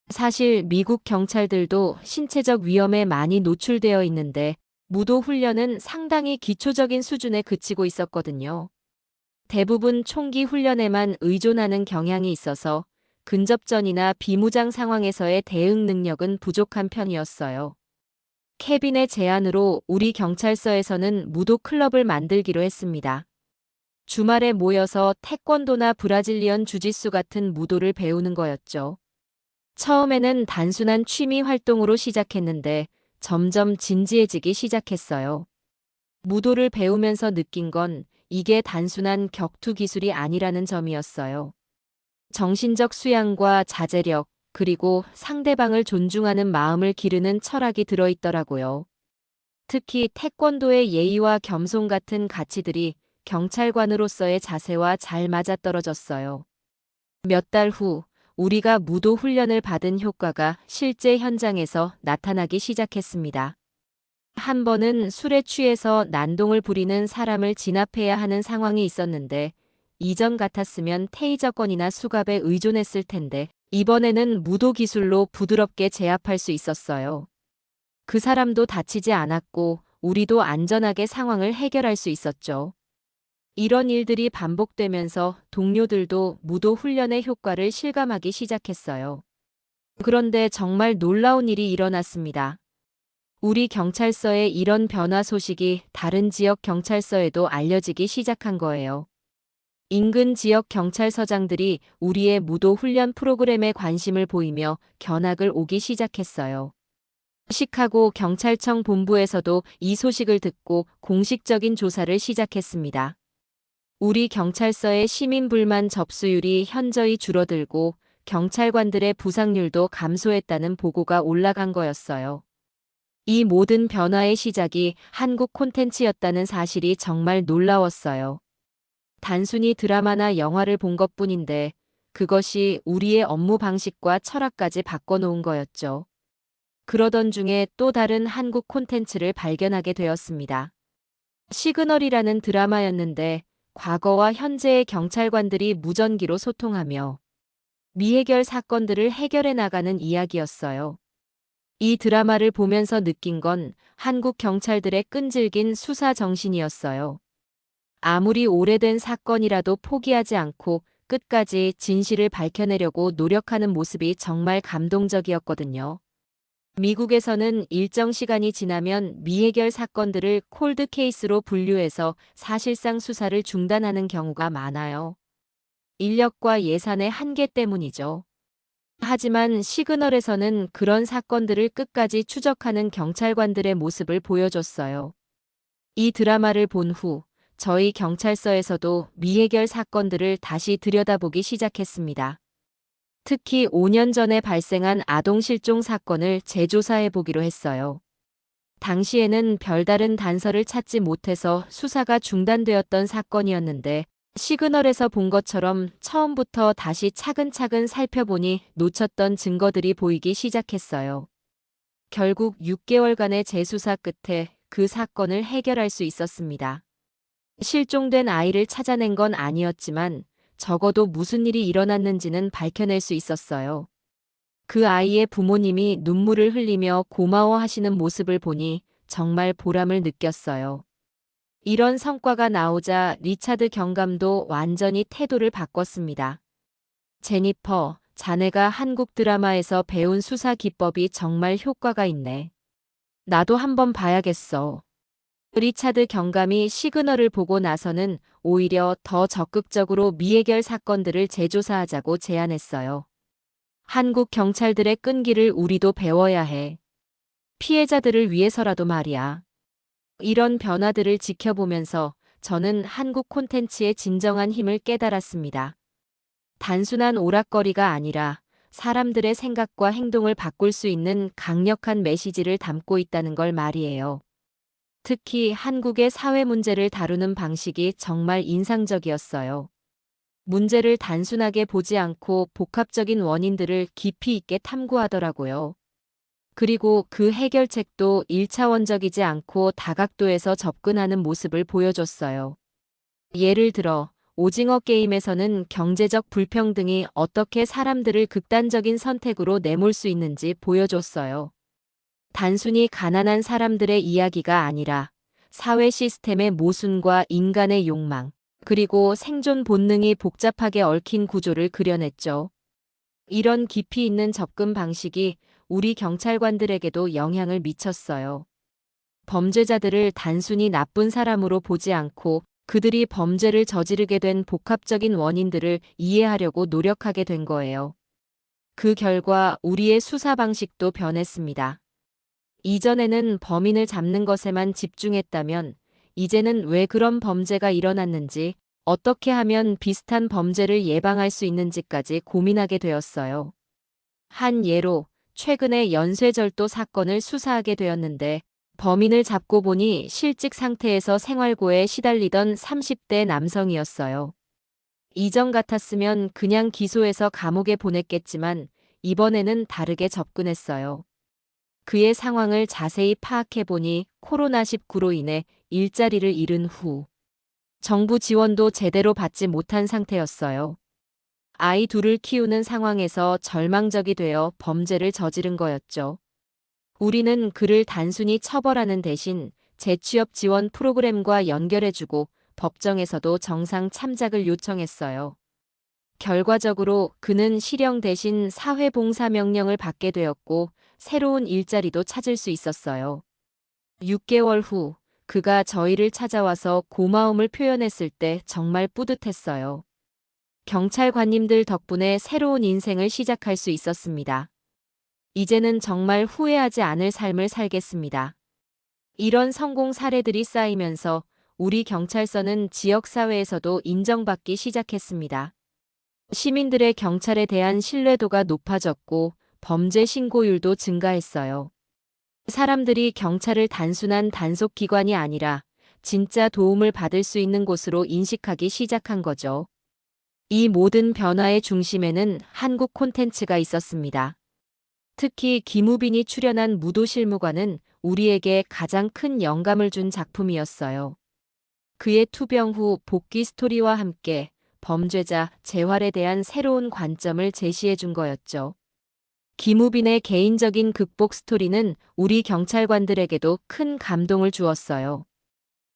사실 미국 경찰들도 신체적 위험에 많이 노출되어 있는데 무도 훈련은 상당히 기초적인 수준에 그치고 있었거든요. 대부분 총기 훈련에만 의존하는 경향이 있어서 근접전이나 비무장 상황에서의 대응 능력은 부족한 편이었어요. 케빈의 제안으로 우리 경찰서에서는 무도 클럽을 만들기로 했습니다. 주말에 모여서 태권도나 브라질리언 주짓수 같은 무도를 배우는 거였죠. 처음에는 단순한 취미 활동으로 시작했는데 점점 진지해지기 시작했어요. 무도를 배우면서 느낀 건 이게 단순한 격투 기술이 아니라는 점이었어요. 정신적 수양과 자제력, 그리고 상대방을 존중하는 마음을 기르는 철학이 들어있더라고요. 특히 태권도의 예의와 겸손 같은 가치들이 경찰관으로서의 자세와 잘 맞아떨어졌어요. 몇 달 후, 우리가 무도 훈련을 받은 효과가 실제 현장에서 나타나기 시작했습니다. 한 번은 술에 취해서 난동을 부리는 사람을 진압해야 하는 상황이 있었는데, 이전 같았으면 테이저건이나 수갑에 의존했을 텐데, 이번에는 무도 기술로 부드럽게 제압할 수 있었어요. 그 사람도 다치지 않았고, 우리도 안전하게 상황을 해결할 수 있었죠. 이런 일들이 반복되면서 동료들도 무도 훈련의 효과를 실감하기 시작했어요. 그런데 정말 놀라운 일이 일어났습니다. 우리 경찰서의 이런 변화 소식이 다른 지역 경찰서에도 알려지기 시작한 거예요. 인근 지역 경찰서장들이 우리의 무도 훈련 프로그램에 관심을 보이며 견학을 오기 시작했어요. 시카고 경찰청 본부에서도 이 소식을 듣고 공식적인 조사를 시작했습니다. 우리 경찰서의 시민 불만 접수율이 현저히 줄어들고 경찰관들의 부상률도 감소했다는 보고가 올라간 거였어요. 이 모든 변화의 시작이 한국 콘텐츠였다는 사실이 정말 놀라웠어요. 단순히 드라마나 영화를 본 것뿐인데 그것이 우리의 업무 방식과 철학까지 바꿔놓은 거였죠. 그러던 중에 또 다른 한국 콘텐츠를 발견하게 되었습니다. 시그널이라는 드라마였는데 과거와 현재의 경찰관들이 무전기로 소통하며 미해결 사건들을 해결해 나가는 이야기였어요. 이 드라마를 보면서 느낀 건 한국 경찰들의 끈질긴 수사 정신이었어요. 아무리 오래된 사건이라도 포기하지 않고 끝까지 진실을 밝혀내려고 노력하는 모습이 정말 감동적이었거든요. 미국에서는 일정 시간이 지나면 미해결 사건들을 콜드 케이스로 분류해서 사실상 수사를 중단하는 경우가 많아요. 인력과 예산의 한계 때문이죠. 하지만 시그널에서는 그런 사건들을 끝까지 추적하는 경찰관들의 모습을 보여줬어요. 이 드라마를 본 후 저희 경찰서에서도 미해결 사건들을 다시 들여다보기 시작했습니다. 특히 5년 전에 발생한 아동 실종 사건을 재조사해 보기로 했어요. 당시에는 별다른 단서를 찾지 못해서 수사가 중단되었던 사건이었는데 시그널에서 본 것처럼 처음부터 다시 차근차근 살펴보니 놓쳤던 증거들이 보이기 시작했어요. 결국 6개월간의 재수사 끝에 그 사건을 해결할 수 있었습니다. 실종된 아이를 찾아낸 건 아니었지만 적어도 무슨 일이 일어났는지는 밝혀낼 수 있었어요. 그 아이의 부모님이 눈물을 흘리며 고마워하시는 모습을 보니 정말 보람을 느꼈어요. 이런 성과가 나오자 리차드 경감도 완전히 태도를 바꿨습니다. 제니퍼, 자네가 한국 드라마에서 배운 수사 기법이 정말 효과가 있네. 나도 한번 봐야겠어. 리차드 경감이 시그널을 보고 나서는 오히려 더 적극적으로 미해결 사건들을 재조사하자고 제안했어요. 한국 경찰들의 끈기를 우리도 배워야 해. 피해자들을 위해서라도 말이야. 이런 변화들을 지켜보면서 저는 한국 콘텐츠의 진정한 힘을 깨달았습니다. 단순한 오락거리가 아니라 사람들의 생각과 행동을 바꿀 수 있는 강력한 메시지를 담고 있다는 걸 말이에요. 특히 한국의 사회 문제를 다루는 방식이 정말 인상적이었어요. 문제를 단순하게 보지 않고 복합적인 원인들을 깊이 있게 탐구하더라고요. 그리고 그 해결책도 1차원적이지 않고 다각도에서 접근하는 모습을 보여줬어요. 예를 들어, 오징어 게임에서는 경제적 불평등이 어떻게 사람들을 극단적인 선택으로 내몰 수 있는지 보여줬어요. 단순히 가난한 사람들의 이야기가 아니라 사회 시스템의 모순과 인간의 욕망, 그리고 생존 본능이 복잡하게 얽힌 구조를 그려냈죠. 이런 깊이 있는 접근 방식이 우리 경찰관들에게도 영향을 미쳤어요. 범죄자들을 단순히 나쁜 사람으로 보지 않고 그들이 범죄를 저지르게 된 복합적인 원인들을 이해하려고 노력하게 된 거예요. 그 결과 우리의 수사 방식도 변했습니다. 이전에는 범인을 잡는 것에만 집중했다면 이제는 왜 그런 범죄가 일어났는지, 어떻게 하면 비슷한 범죄를 예방할 수 있는지까지 고민하게 되었어요. 한 예로 최근에 연쇄절도 사건을 수사하게 되었는데 범인을 잡고 보니 실직 상태에서 생활고에 시달리던 30대 남성이었어요. 이전 같았으면 그냥 기소해서 감옥에 보냈겠지만 이번에는 다르게 접근했어요. 그의 상황을 자세히 파악해보니 코로나19로 인해 일자리를 잃은 후 정부 지원도 제대로 받지 못한 상태였어요. 아이 둘을 키우는 상황에서 절망적이 되어 범죄를 저지른 거였죠. 우리는 그를 단순히 처벌하는 대신 재취업 지원 프로그램과 연결해주고 법정에서도 정상 참작을 요청했어요. 결과적으로 그는 실형 대신 사회봉사 명령을 받게 되었고 새로운 일자리도 찾을 수 있었어요. 6개월 후 그가 저희를 찾아와서 고마움을 표현했을 때 정말 뿌듯했어요. 경찰관님들 덕분에 새로운 인생을 시작할 수 있었습니다. 이제는 정말 후회하지 않을 삶을 살겠습니다. 이런 성공 사례들이 쌓이면서 우리 경찰서는 지역사회에서도 인정받기 시작했습니다. 시민들의 경찰에 대한 신뢰도가 높아졌고 범죄 신고율도 증가했어요. 사람들이 경찰을 단순한 단속기관이 아니라 진짜 도움을 받을 수 있는 곳으로 인식하기 시작한 거죠. 이 모든 변화의 중심에는 한국 콘텐츠가 있었습니다. 특히 김우빈이 출연한 무도실무관은 우리에게 가장 큰 영감을 준 작품이었어요. 그의 투병 후 복귀 스토리와 함께 범죄자 재활에 대한 새로운 관점을 제시해 준 거였죠. 김우빈의 개인적인 극복 스토리는 우리 경찰관들에게도 큰 감동을 주었어요.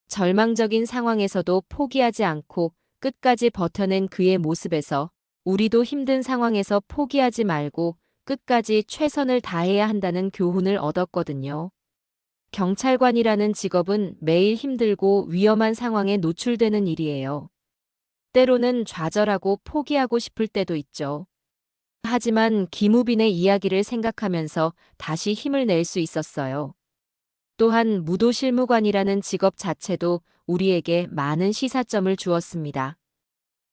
절망적인 상황에서도 포기하지 않고 끝까지 버텨낸 그의 모습에서 우리도 힘든 상황에서 포기하지 말고 끝까지 최선을 다해야 한다는 교훈을 얻었거든요. 경찰관이라는 직업은 매일 힘들고 위험한 상황에 노출되는 일이에요. 때로는 좌절하고 포기하고 싶을 때도 있죠. 하지만 김우빈의 이야기를 생각하면서 다시 힘을 낼 수 있었어요. 또한 무도실무관이라는 직업 자체도 우리에게 많은 시사점을 주었습니다.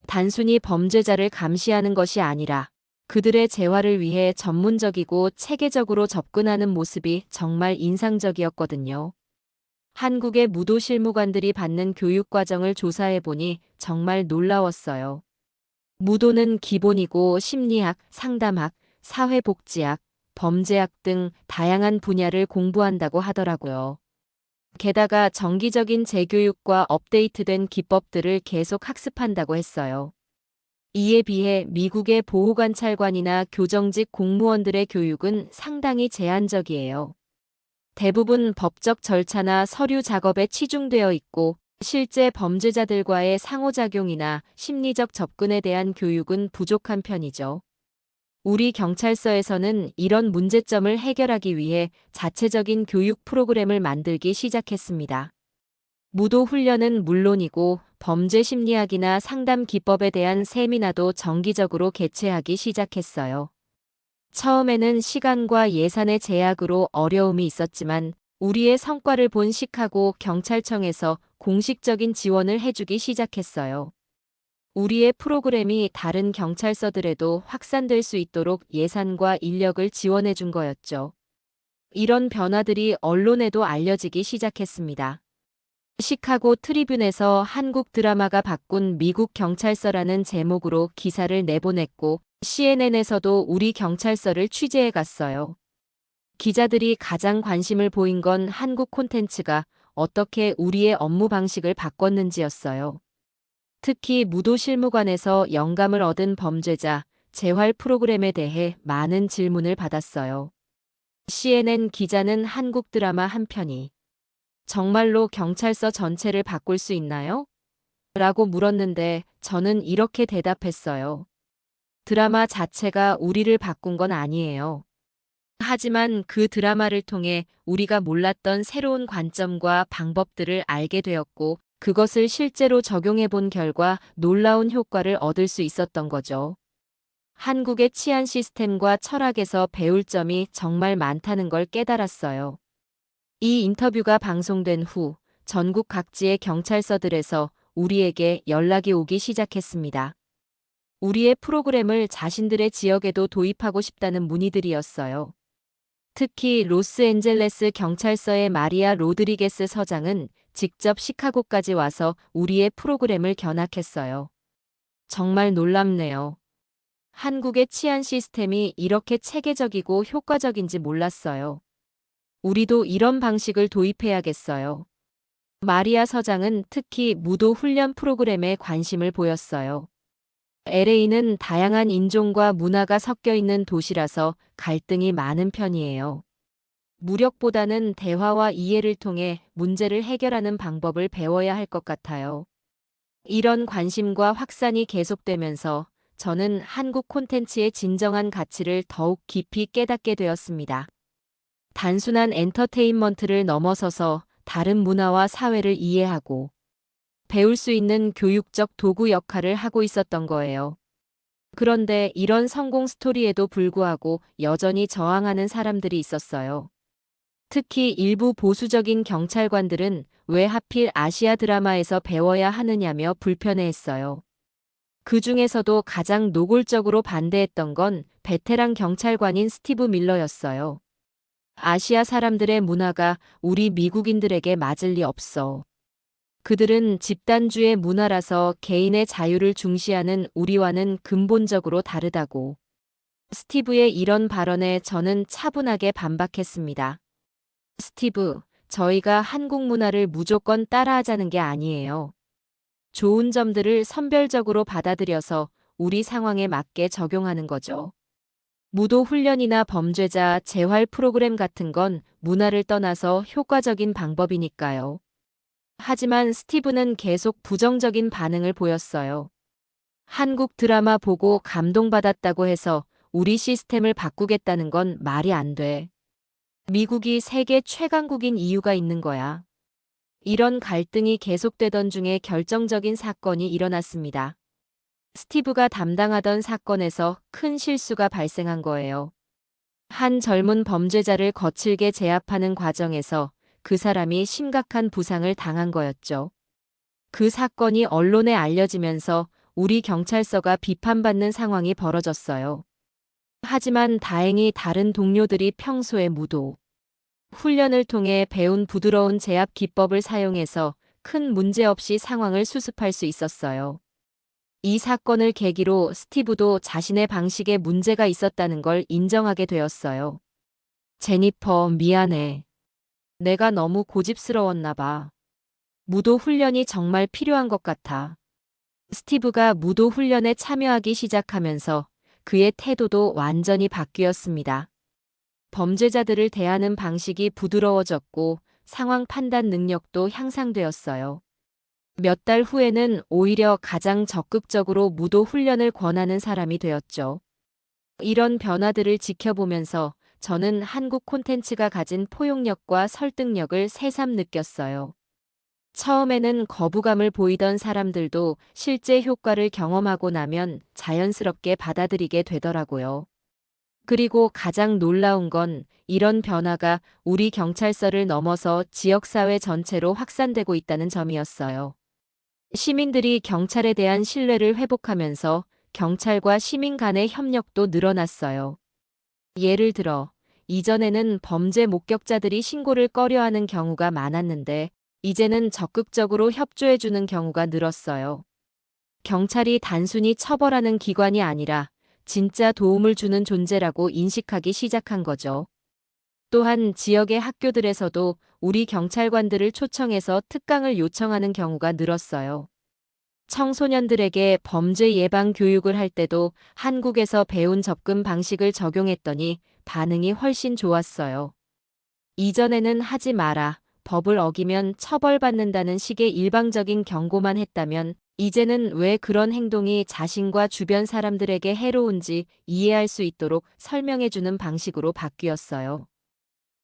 단순히 범죄자를 감시하는 것이 아니라 그들의 재활을 위해 전문적이고 체계적으로 접근하는 모습이 정말 인상적이었거든요. 한국의 무도실무관들이 받는 교육과정을 조사해보니 정말 놀라웠어요. 무도는 기본이고 심리학, 상담학, 사회복지학, 범죄학 등 다양한 분야를 공부한다고 하더라고요. 게다가 정기적인 재교육과 업데이트된 기법들을 계속 학습한다고 했어요. 이에 비해 미국의 보호관찰관이나 교정직 공무원들의 교육은 상당히 제한적이에요. 대부분 법적 절차나 서류 작업에 치중되어 있고 실제 범죄자들과의 상호작용이나 심리적 접근에 대한 교육은 부족한 편이죠. 우리 경찰서에서는 이런 문제점을 해결하기 위해 자체적인 교육 프로그램을 만들기 시작했습니다. 무도 훈련은 물론이고 범죄 심리학이나 상담 기법에 대한 세미나도 정기적으로 개최하기 시작했어요. 처음에는 시간과 예산의 제약으로 어려움이 있었지만 우리의 성과를 본 시카고 경찰청에서 공식적인 지원을 해주기 시작했어요. 우리의 프로그램이 다른 경찰서들에도 확산될 수 있도록 예산과 인력을 지원해 준 거였죠. 이런 변화들이 언론에도 알려지기 시작했습니다. 시카고 트리뷴에서 한국 드라마가 바꾼 미국 경찰서라는 제목으로 기사를 내보냈고 CNN에서도 우리 경찰서를 취재해 갔어요. 기자들이 가장 관심을 보인 건 한국 콘텐츠가 어떻게 우리의 업무 방식을 바꿨는지였어요. 특히 무도실무관에서 영감을 얻은 범죄자 재활 프로그램에 대해 많은 질문을 받았어요. CNN 기자는 한국 드라마 한 편이 정말로 경찰서 전체를 바꿀 수 있나요? 라고 물었는데 저는 이렇게 대답했어요. 드라마 자체가 우리를 바꾼 건 아니에요. 하지만 그 드라마를 통해 우리가 몰랐던 새로운 관점과 방법들을 알게 되었고 그것을 실제로 적용해 본 결과 놀라운 효과를 얻을 수 있었던 거죠. 한국의 치안 시스템과 철학에서 배울 점이 정말 많다는 걸 깨달았어요. 이 인터뷰가 방송된 후 전국 각지의 경찰서들에서 우리에게 연락이 오기 시작했습니다. 우리의 프로그램을 자신들의 지역에도 도입하고 싶다는 문의들이었어요. 특히 로스앤젤레스 경찰서의 마리아 로드리게스 서장은 직접 시카고까지 와서 우리의 프로그램을 견학했어요. 정말 놀랍네요. 한국의 치안 시스템이 이렇게 체계적이고 효과적인지 몰랐어요. 우리도 이런 방식을 도입해야겠어요. 마리아 서장은 특히 무도 훈련 프로그램에 관심을 보였어요. LA는 다양한 인종과 문화가 섞여 있는 도시라서 갈등이 많은 편이에요. 무력보다는 대화와 이해를 통해 문제를 해결하는 방법을 배워야 할 것 같아요. 이런 관심과 확산이 계속되면서 저는 한국 콘텐츠의 진정한 가치를 더욱 깊이 깨닫게 되었습니다. 단순한 엔터테인먼트를 넘어서서 다른 문화와 사회를 이해하고 배울 수 있는 교육적 도구 역할을 하고 있었던 거예요. 그런데 이런 성공 스토리에도 불구하고 여전히 저항하는 사람들이 있었어요. 특히 일부 보수적인 경찰관들은 왜 하필 아시아 드라마에서 배워야 하느냐며 불편해했어요. 그 중에서도 가장 노골적으로 반대했던 건 베테랑 경찰관인 스티브 밀러였어요. 아시아 사람들의 문화가 우리 미국인들에게 맞을 리 없어. 그들은 집단주의 문화라서 개인의 자유를 중시하는 우리와는 근본적으로 다르다고. 스티브의 이런 발언에 저는 차분하게 반박했습니다. 스티브, 저희가 한국 문화를 무조건 따라하자는 게 아니에요. 좋은 점들을 선별적으로 받아들여서 우리 상황에 맞게 적용하는 거죠. 무도 훈련이나 범죄자 재활 프로그램 같은 건 문화를 떠나서 효과적인 방법이니까요. 하지만 스티브는 계속 부정적인 반응을 보였어요. 한국 드라마 보고 감동받았다고 해서 우리 시스템을 바꾸겠다는 건 말이 안 돼. 미국이 세계 최강국인 이유가 있는 거야. 이런 갈등이 계속되던 중에 결정적인 사건이 일어났습니다. 스티브가 담당하던 사건에서 큰 실수가 발생한 거예요. 한 젊은 범죄자를 거칠게 제압하는 과정에서 그 사람이 심각한 부상을 당한 거였죠. 그 사건이 언론에 알려지면서 우리 경찰서가 비판받는 상황이 벌어졌어요. 하지만 다행히 다른 동료들이 평소에 무도 훈련을 통해 배운 부드러운 제압 기법을 사용해서 큰 문제 없이 상황을 수습할 수 있었어요. 이 사건을 계기로 스티브도 자신의 방식에 문제가 있었다는 걸 인정하게 되었어요. 제니퍼, 미안해. 내가 너무 고집스러웠나 봐. 무도 훈련이 정말 필요한 것 같아. 스티브가 무도 훈련에 참여하기 시작하면서 그의 태도도 완전히 바뀌었습니다. 범죄자들을 대하는 방식이 부드러워졌고 상황 판단 능력도 향상되었어요. 몇 달 후에는 오히려 가장 적극적으로 무도 훈련을 권하는 사람이 되었죠. 이런 변화들을 지켜보면서 저는 한국 콘텐츠가 가진 포용력과 설득력을 새삼 느꼈어요. 처음에는 거부감을 보이던 사람들도 실제 효과를 경험하고 나면 자연스럽게 받아들이게 되더라고요. 그리고 가장 놀라운 건 이런 변화가 우리 경찰서를 넘어서 지역사회 전체로 확산되고 있다는 점이었어요. 시민들이 경찰에 대한 신뢰를 회복하면서 경찰과 시민 간의 협력도 늘어났어요. 예를 들어, 이전에는 범죄 목격자들이 신고를 꺼려하는 경우가 많았는데, 이제는 적극적으로 협조해주는 경우가 늘었어요. 경찰이 단순히 처벌하는 기관이 아니라 진짜 도움을 주는 존재라고 인식하기 시작한 거죠. 또한 지역의 학교들에서도 우리 경찰관들을 초청해서 특강을 요청하는 경우가 늘었어요. 청소년들에게 범죄 예방 교육을 할 때도 한국에서 배운 접근 방식을 적용했더니 반응이 훨씬 좋았어요. 이전에는 하지 마라, 법을 어기면 처벌받는다는 식의 일방적인 경고만 했다면 이제는 왜 그런 행동이 자신과 주변 사람들에게 해로운지 이해할 수 있도록 설명해주는 방식으로 바뀌었어요.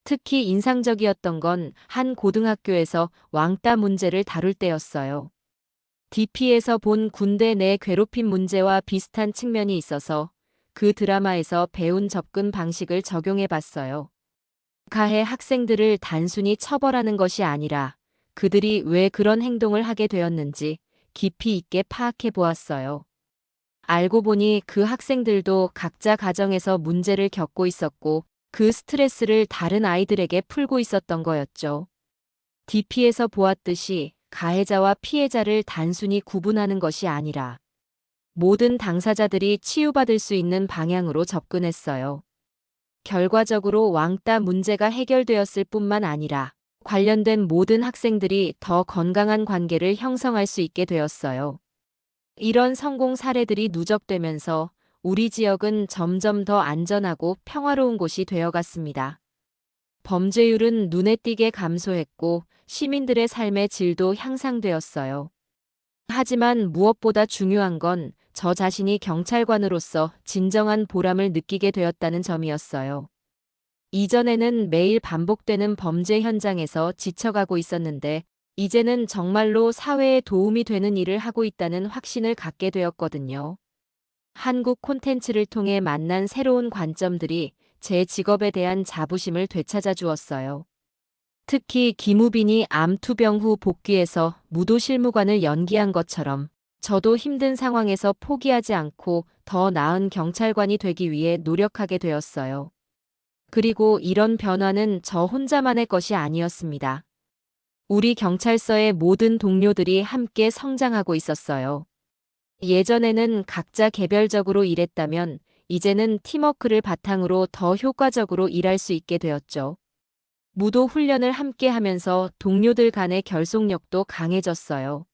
특히 인상적이었던 건 한 고등학교에서 왕따 문제를 다룰 때였어요. DP에서 본 군대 내 괴롭힘 문제와 비슷한 측면이 있어서 그 드라마에서 배운 접근 방식을 적용해 봤어요. 가해 학생들을 단순히 처벌하는 것이 아니라 그들이 왜 그런 행동을 하게 되었는지 깊이 있게 파악해 보았어요. 알고 보니 그 학생들도 각자 가정에서 문제를 겪고 있었고 그 스트레스를 다른 아이들에게 풀고 있었던 거였죠. DP에서 보았듯이 가해자와 피해자를 단순히 구분하는 것이 아니라 모든 당사자들이 치유받을 수 있는 방향으로 접근했어요. 결과적으로 왕따 문제가 해결되었을 뿐만 아니라 관련된 모든 학생들이 더 건강한 관계를 형성할 수 있게 되었어요. 이런 성공 사례들이 누적되면서 우리 지역은 점점 더 안전하고 평화로운 곳이 되어갔습니다. 범죄율은 눈에 띄게 감소했고 시민들의 삶의 질도 향상되었어요. 하지만 무엇보다 중요한 건 저 자신이 경찰관으로서 진정한 보람을 느끼게 되었다는 점이었어요. 이전에는 매일 반복되는 범죄 현장에서 지쳐가고 있었는데 이제는 정말로 사회에 도움이 되는 일을 하고 있다는 확신을 갖게 되었거든요. 한국 콘텐츠를 통해 만난 새로운 관점들이 제 직업에 대한 자부심을 되찾아 주었어요. 특히 김우빈이 암 투병 후 복귀해서 무도 실무관을 연기한 것처럼 저도 힘든 상황에서 포기하지 않고 더 나은 경찰관이 되기 위해 노력하게 되었어요. 그리고 이런 변화는 저 혼자만의 것이 아니었습니다. 우리 경찰서의 모든 동료들이 함께 성장하고 있었어요. 예전에는 각자 개별적으로 일했다면 이제는 팀워크를 바탕으로 더 효과적으로 일할 수 있게 되었죠. 무도 훈련을 함께 하면서 동료들 간의 결속력도 강해졌어요.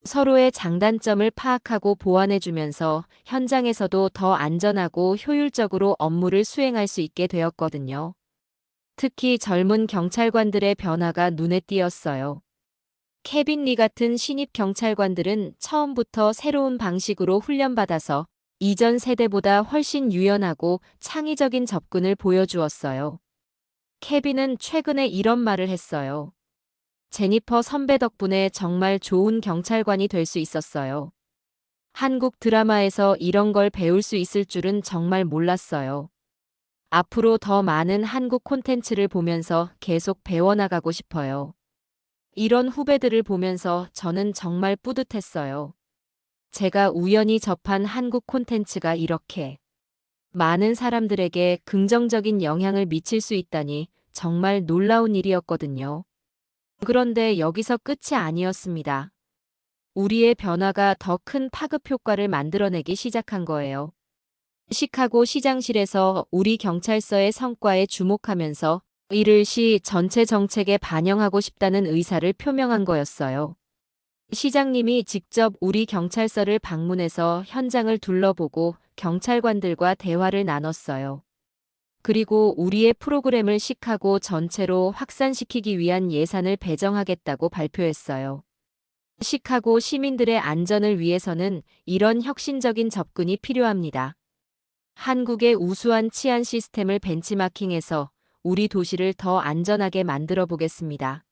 서로의 장단점을 파악하고 보완해주면서 현장에서도 더 안전하고 효율적으로 업무를 수행할 수 있게 되었거든요. 특히 젊은 경찰관들의 변화가 눈에 띄었어요. 케빈 리 같은 신입 경찰관들은 처음부터 새로운 방식으로 훈련받아서 이전 세대보다 훨씬 유연하고 창의적인 접근을 보여주었어요. 케빈은 최근에 이런 말을 했어요. 제니퍼 선배 덕분에 정말 좋은 경찰관이 될 수 있었어요. 한국 드라마에서 이런 걸 배울 수 있을 줄은 정말 몰랐어요. 앞으로 더 많은 한국 콘텐츠를 보면서 계속 배워나가고 싶어요. 이런 후배들을 보면서 저는 정말 뿌듯했어요. 제가 우연히 접한 한국 콘텐츠가 이렇게 많은 사람들에게 긍정적인 영향을 미칠 수 있다니 정말 놀라운 일이었거든요. 그런데 여기서 끝이 아니었습니다. 우리의 변화가 더 큰 파급 효과를 만들어내기 시작한 거예요. 시카고 시장실에서 우리 경찰서의 성과에 주목하면서 이를 시 전체 정책에 반영하고 싶다는 의사를 표명한 거였어요. 시장님이 직접 우리 경찰서를 방문해서 현장을 둘러보고 경찰관들과 대화를 나눴어요. 그리고 우리의 프로그램을 시카고 전체로 확산시키기 위한 예산을 배정하겠다고 발표했어요. 시카고 시민들의 안전을 위해서는 이런 혁신적인 접근이 필요합니다. 한국의 우수한 치안 시스템을 벤치마킹해서 우리 도시를 더 안전하게 만들어 보겠습니다.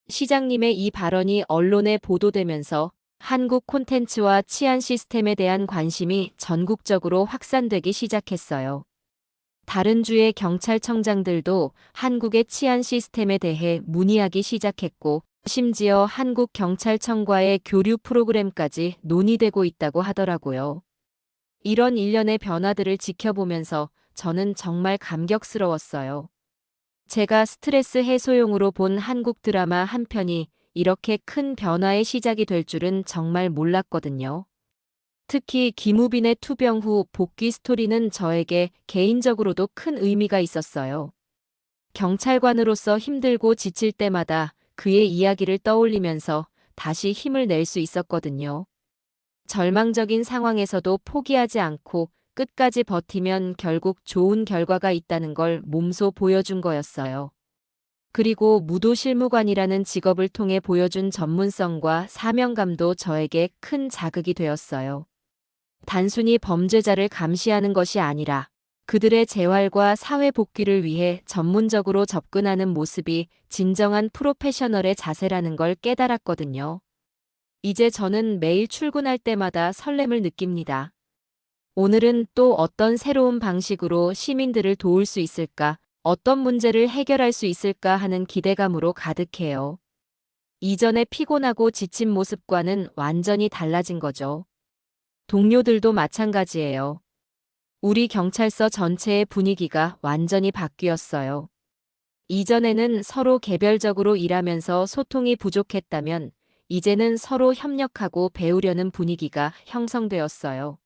시장님의 이 발언이 언론에 보도되면서 한국 콘텐츠와 치안 시스템에 대한 관심이 전국적으로 확산되기 시작했어요. 다른 주의 경찰청장들도 한국의 치안 시스템에 대해 문의하기 시작했고, 심지어 한국 경찰청과의 교류 프로그램까지 논의되고 있다고 하더라고요. 이런 일련의 변화들을 지켜보면서 저는 정말 감격스러웠어요. 제가 스트레스 해소용으로 본 한국 드라마 한 편이 이렇게 큰 변화의 시작이 될 줄은 정말 몰랐거든요. 특히 김우빈의 투병 후 복귀 스토리는 저에게 개인적으로도 큰 의미가 있었어요. 경찰관으로서 힘들고 지칠 때마다 그의 이야기를 떠올리면서 다시 힘을 낼 수 있었거든요. 절망적인 상황에서도 포기하지 않고 끝까지 버티면 결국 좋은 결과가 있다는 걸 몸소 보여준 거였어요. 그리고 무도실무관이라는 직업을 통해 보여준 전문성과 사명감도 저에게 큰 자극이 되었어요. 단순히 범죄자를 감시하는 것이 아니라 그들의 재활과 사회 복귀를 위해 전문적으로 접근하는 모습이 진정한 프로페셔널의 자세라는 걸 깨달았거든요. 이제 저는 매일 출근할 때마다 설렘을 느낍니다. 오늘은 또 어떤 새로운 방식으로 시민들을 도울 수 있을까, 어떤 문제를 해결할 수 있을까 하는 기대감으로 가득해요. 이전에 피곤하고 지친 모습과는 완전히 달라진 거죠. 동료들도 마찬가지예요. 우리 경찰서 전체의 분위기가 완전히 바뀌었어요. 이전에는 서로 개별적으로 일하면서 소통이 부족했다면 이제는 서로 협력하고 배우려는 분위기가 형성되었어요.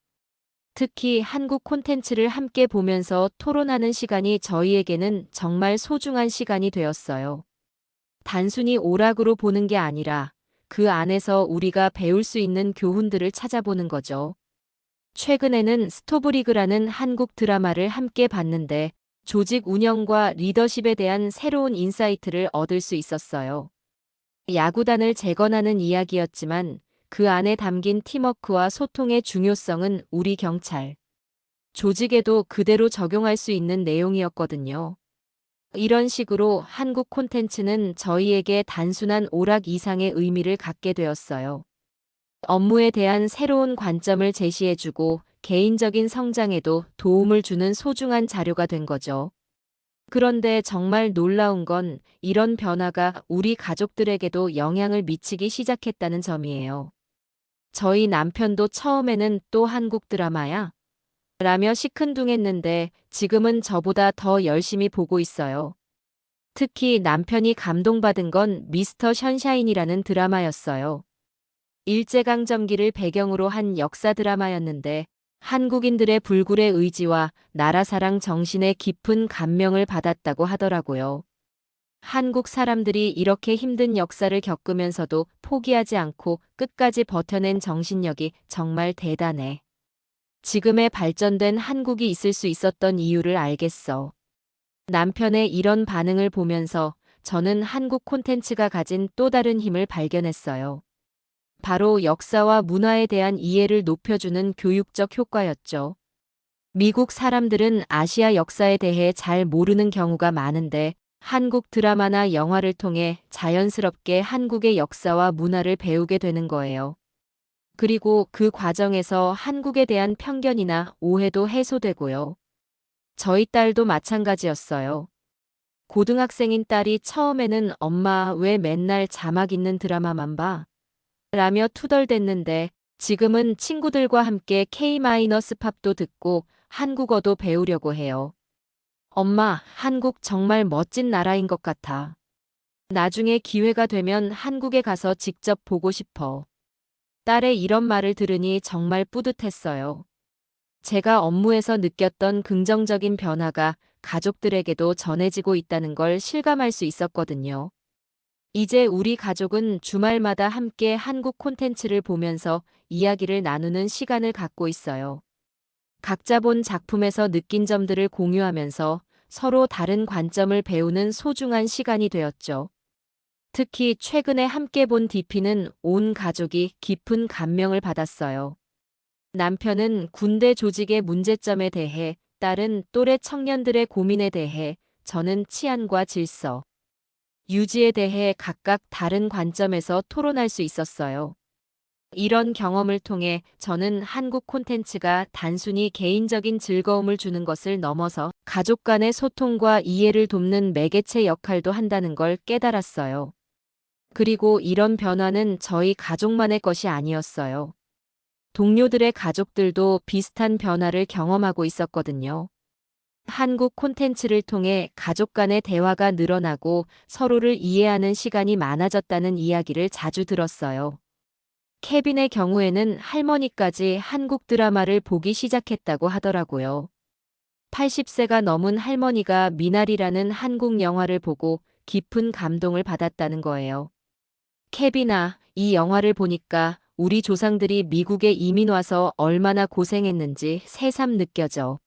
특히 한국 콘텐츠를 함께 보면서 토론하는 시간이 저희에게는 정말 소중한 시간이 되었어요. 단순히 오락으로 보는 게 아니라 그 안에서 우리가 배울 수 있는 교훈들을 찾아보는 거죠. 최근에는 스토브리그라는 한국 드라마를 함께 봤는데 조직 운영과 리더십에 대한 새로운 인사이트를 얻을 수 있었어요. 야구단을 재건하는 이야기였지만 그 안에 담긴 팀워크와 소통의 중요성은 우리 경찰 조직에도 그대로 적용할 수 있는 내용이었거든요. 이런 식으로 한국 콘텐츠는 저희에게 단순한 오락 이상의 의미를 갖게 되었어요. 업무에 대한 새로운 관점을 제시해주고 개인적인 성장에도 도움을 주는 소중한 자료가 된 거죠. 그런데 정말 놀라운 건 이런 변화가 우리 가족들에게도 영향을 미치기 시작했다는 점이에요. 저희 남편도 처음에는 또 한국 드라마야? 라며 시큰둥했는데 지금은 저보다 더 열심히 보고 있어요. 특히 남편이 감동받은 건 미스터 션샤인이라는 드라마였어요. 일제강점기를 배경으로 한 역사 드라마였는데 한국인들의 불굴의 의지와 나라 사랑 정신에 깊은 감명을 받았다고 하더라고요. 한국 사람들이 이렇게 힘든 역사를 겪으면서도 포기하지 않고 끝까지 버텨낸 정신력이 정말 대단해. 지금의 발전된 한국이 있을 수 있었던 이유를 알겠어. 남편의 이런 반응을 보면서 저는 한국 콘텐츠가 가진 또 다른 힘을 발견했어요. 바로 역사와 문화에 대한 이해를 높여주는 교육적 효과였죠. 미국 사람들은 아시아 역사에 대해 잘 모르는 경우가 많은데 한국 드라마나 영화를 통해 자연스럽게 한국의 역사와 문화를 배우게 되는 거예요. 그리고 그 과정에서 한국에 대한 편견이나 오해도 해소되고요. 저희 딸도 마찬가지였어요. 고등학생인 딸이 처음에는 엄마 왜 맨날 자막 있는 드라마만 봐? 라며 투덜댔는데 지금은 친구들과 함께 K-팝도 듣고 한국어도 배우려고 해요. 엄마, 한국 정말 멋진 나라인 것 같아. 나중에 기회가 되면 한국에 가서 직접 보고 싶어. 딸의 이런 말을 들으니 정말 뿌듯했어요. 제가 업무에서 느꼈던 긍정적인 변화가 가족들에게도 전해지고 있다는 걸 실감할 수 있었거든요. 이제 우리 가족은 주말마다 함께 한국 콘텐츠를 보면서 이야기를 나누는 시간을 갖고 있어요. 각자 본 작품에서 느낀 점들을 공유하면서 서로 다른 관점을 배우는 소중한 시간이 되었죠. 특히 최근에 함께 본 DP는 온 가족이 깊은 감명을 받았어요. 남편은 군대 조직의 문제점에 대해, 딸은 또래 청년들의 고민에 대해, 저는 치안과 질서, 유지에 대해 각각 다른 관점에서 토론할 수 있었어요. 이런 경험을 통해 저는 한국 콘텐츠가 단순히 개인적인 즐거움을 주는 것을 넘어서 가족 간의 소통과 이해를 돕는 매개체 역할도 한다는 걸 깨달았어요. 그리고 이런 변화는 저희 가족만의 것이 아니었어요. 동료들의 가족들도 비슷한 변화를 경험하고 있었거든요. 한국 콘텐츠를 통해 가족 간의 대화가 늘어나고 서로를 이해하는 시간이 많아졌다는 이야기를 자주 들었어요. 케빈의 경우에는 할머니까지 한국 드라마를 보기 시작했다고 하더라고요. 80세가 넘은 할머니가 미나리라는 한국 영화를 보고 깊은 감동을 받았다는 거예요. 케빈아, 이 영화를 보니까 우리 조상들이 미국에 이민 와서 얼마나 고생했는지 새삼 느껴져.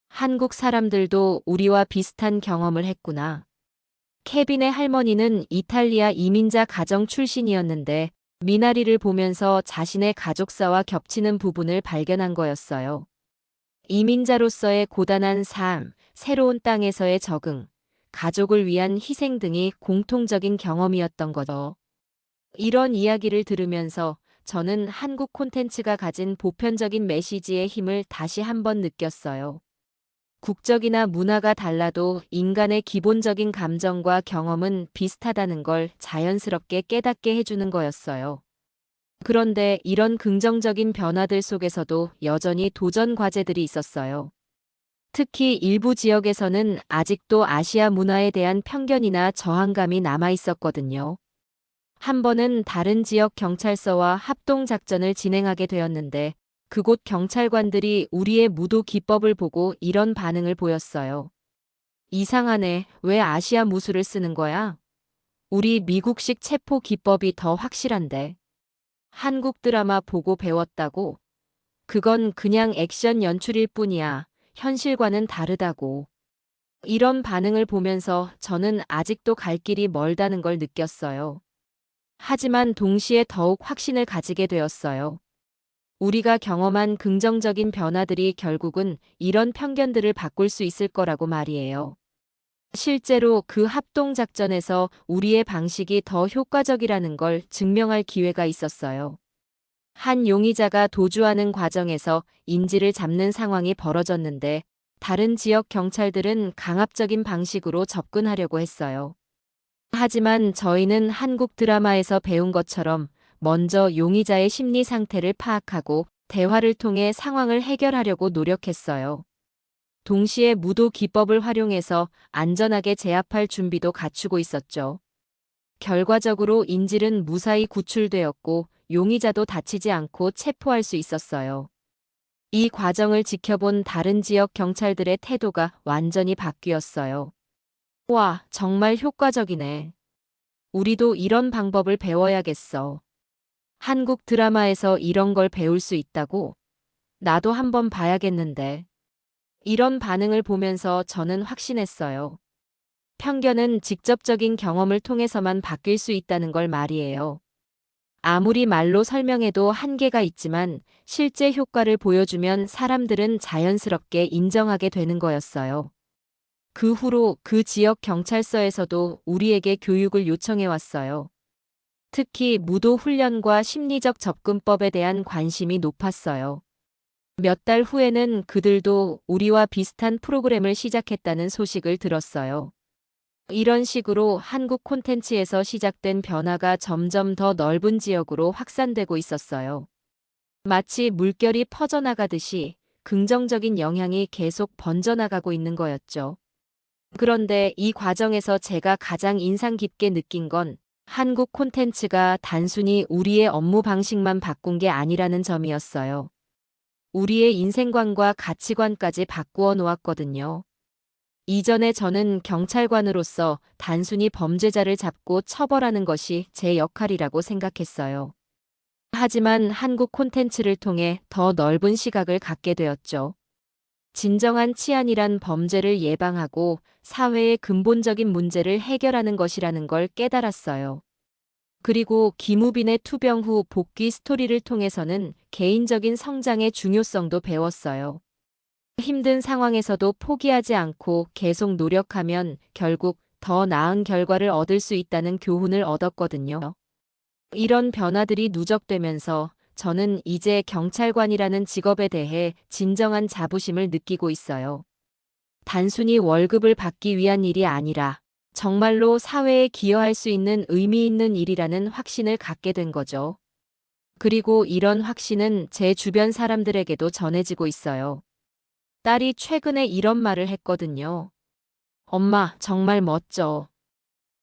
한국 사람들도 우리와 비슷한 경험을 했구나. 케빈의 할머니는 이탈리아 이민자 가정 출신이었는데 미나리를 보면서 자신의 가족사와 겹치는 부분을 발견한 거였어요. 이민자로서의 고단한 삶, 새로운 땅에서의 적응, 가족을 위한 희생 등이 공통적인 경험이었던 거죠. 이런 이야기를 들으면서 저는 한국 콘텐츠가 가진 보편적인 메시지의 힘을 다시 한번 느꼈어요. 국적이나 문화가 달라도 인간의 기본적인 감정과 경험은 비슷하다는 걸 자연스럽게 깨닫게 해주는 거였어요. 그런데 이런 긍정적인 변화들 속에서도 여전히 도전 과제들이 있었어요. 특히 일부 지역에서는 아직도 아시아 문화에 대한 편견이나 저항감이 남아 있었거든요. 한 번은 다른 지역 경찰서와 합동작전을 진행하게 되었는데 그곳 경찰관들이 우리의 무도 기법을 보고 이런 반응을 보였어요. 이상하네. 왜 아시아 무술을 쓰는 거야? 우리 미국식 체포 기법이 더 확실한데. 한국 드라마 보고 배웠다고? 그건 그냥 액션 연출일 뿐이야. 현실과는 다르다고. 이런 반응을 보면서 저는 아직도 갈 길이 멀다는 걸 느꼈어요. 하지만 동시에 더욱 확신을 가지게 되었어요. 우리가 경험한 긍정적인 변화들이 결국은 이런 편견들을 바꿀 수 있을 거라고 말이에요. 실제로 그 합동작전에서 우리의 방식이 더 효과적이라는 걸 증명할 기회가 있었어요. 한 용의자가 도주하는 과정에서 인지를 잡는 상황이 벌어졌는데 다른 지역 경찰들은 강압적인 방식으로 접근하려고 했어요. 하지만 저희는 한국 드라마에서 배운 것처럼 먼저 용의자의 심리 상태를 파악하고 대화를 통해 상황을 해결하려고 노력했어요. 동시에 무도 기법을 활용해서 안전하게 제압할 준비도 갖추고 있었죠. 결과적으로 인질은 무사히 구출되었고 용의자도 다치지 않고 체포할 수 있었어요. 이 과정을 지켜본 다른 지역 경찰들의 태도가 완전히 바뀌었어요. 와, 정말 효과적이네. 우리도 이런 방법을 배워야겠어. 한국 드라마에서 이런 걸 배울 수 있다고? 나도 한번 봐야겠는데. 이런 반응을 보면서 저는 확신했어요. 편견은 직접적인 경험을 통해서만 바뀔 수 있다는 걸 말이에요. 아무리 말로 설명해도 한계가 있지만 실제 효과를 보여주면 사람들은 자연스럽게 인정하게 되는 거였어요. 그 후로 그 지역 경찰서에서도 우리에게 교육을 요청해 왔어요. 특히 무도 훈련과 심리적 접근법에 대한 관심이 높았어요. 몇 달 후에는 그들도 우리와 비슷한 프로그램을 시작했다는 소식을 들었어요. 이런 식으로 한국 콘텐츠에서 시작된 변화가 점점 더 넓은 지역으로 확산되고 있었어요. 마치 물결이 퍼져나가듯이 긍정적인 영향이 계속 번져나가고 있는 거였죠. 그런데 이 과정에서 제가 가장 인상 깊게 느낀 건 한국 콘텐츠가 단순히 우리의 업무 방식만 바꾼 게 아니라는 점이었어요. 우리의 인생관과 가치관까지 바꾸어 놓았거든요. 이전에 저는 경찰관으로서 단순히 범죄자를 잡고 처벌하는 것이 제 역할이라고 생각했어요. 하지만 한국 콘텐츠를 통해 더 넓은 시각을 갖게 되었죠. 진정한 치안이란 범죄를 예방하고 사회의 근본적인 문제를 해결하는 것이라는 걸 깨달았어요. 그리고 김우빈의 투병 후 복귀 스토리를 통해서는 개인적인 성장의 중요성도 배웠어요. 힘든 상황에서도 포기하지 않고 계속 노력하면 결국 더 나은 결과를 얻을 수 있다는 교훈을 얻었거든요. 이런 변화들이 누적되면서 저는 이제 경찰관이라는 직업에 대해 진정한 자부심을 느끼고 있어요. 단순히 월급을 받기 위한 일이 아니라 정말로 사회에 기여할 수 있는 의미 있는 일이라는 확신을 갖게 된 거죠. 그리고 이런 확신은 제 주변 사람들에게도 전해지고 있어요. 딸이 최근에 이런 말을 했거든요. 엄마, 정말 멋져.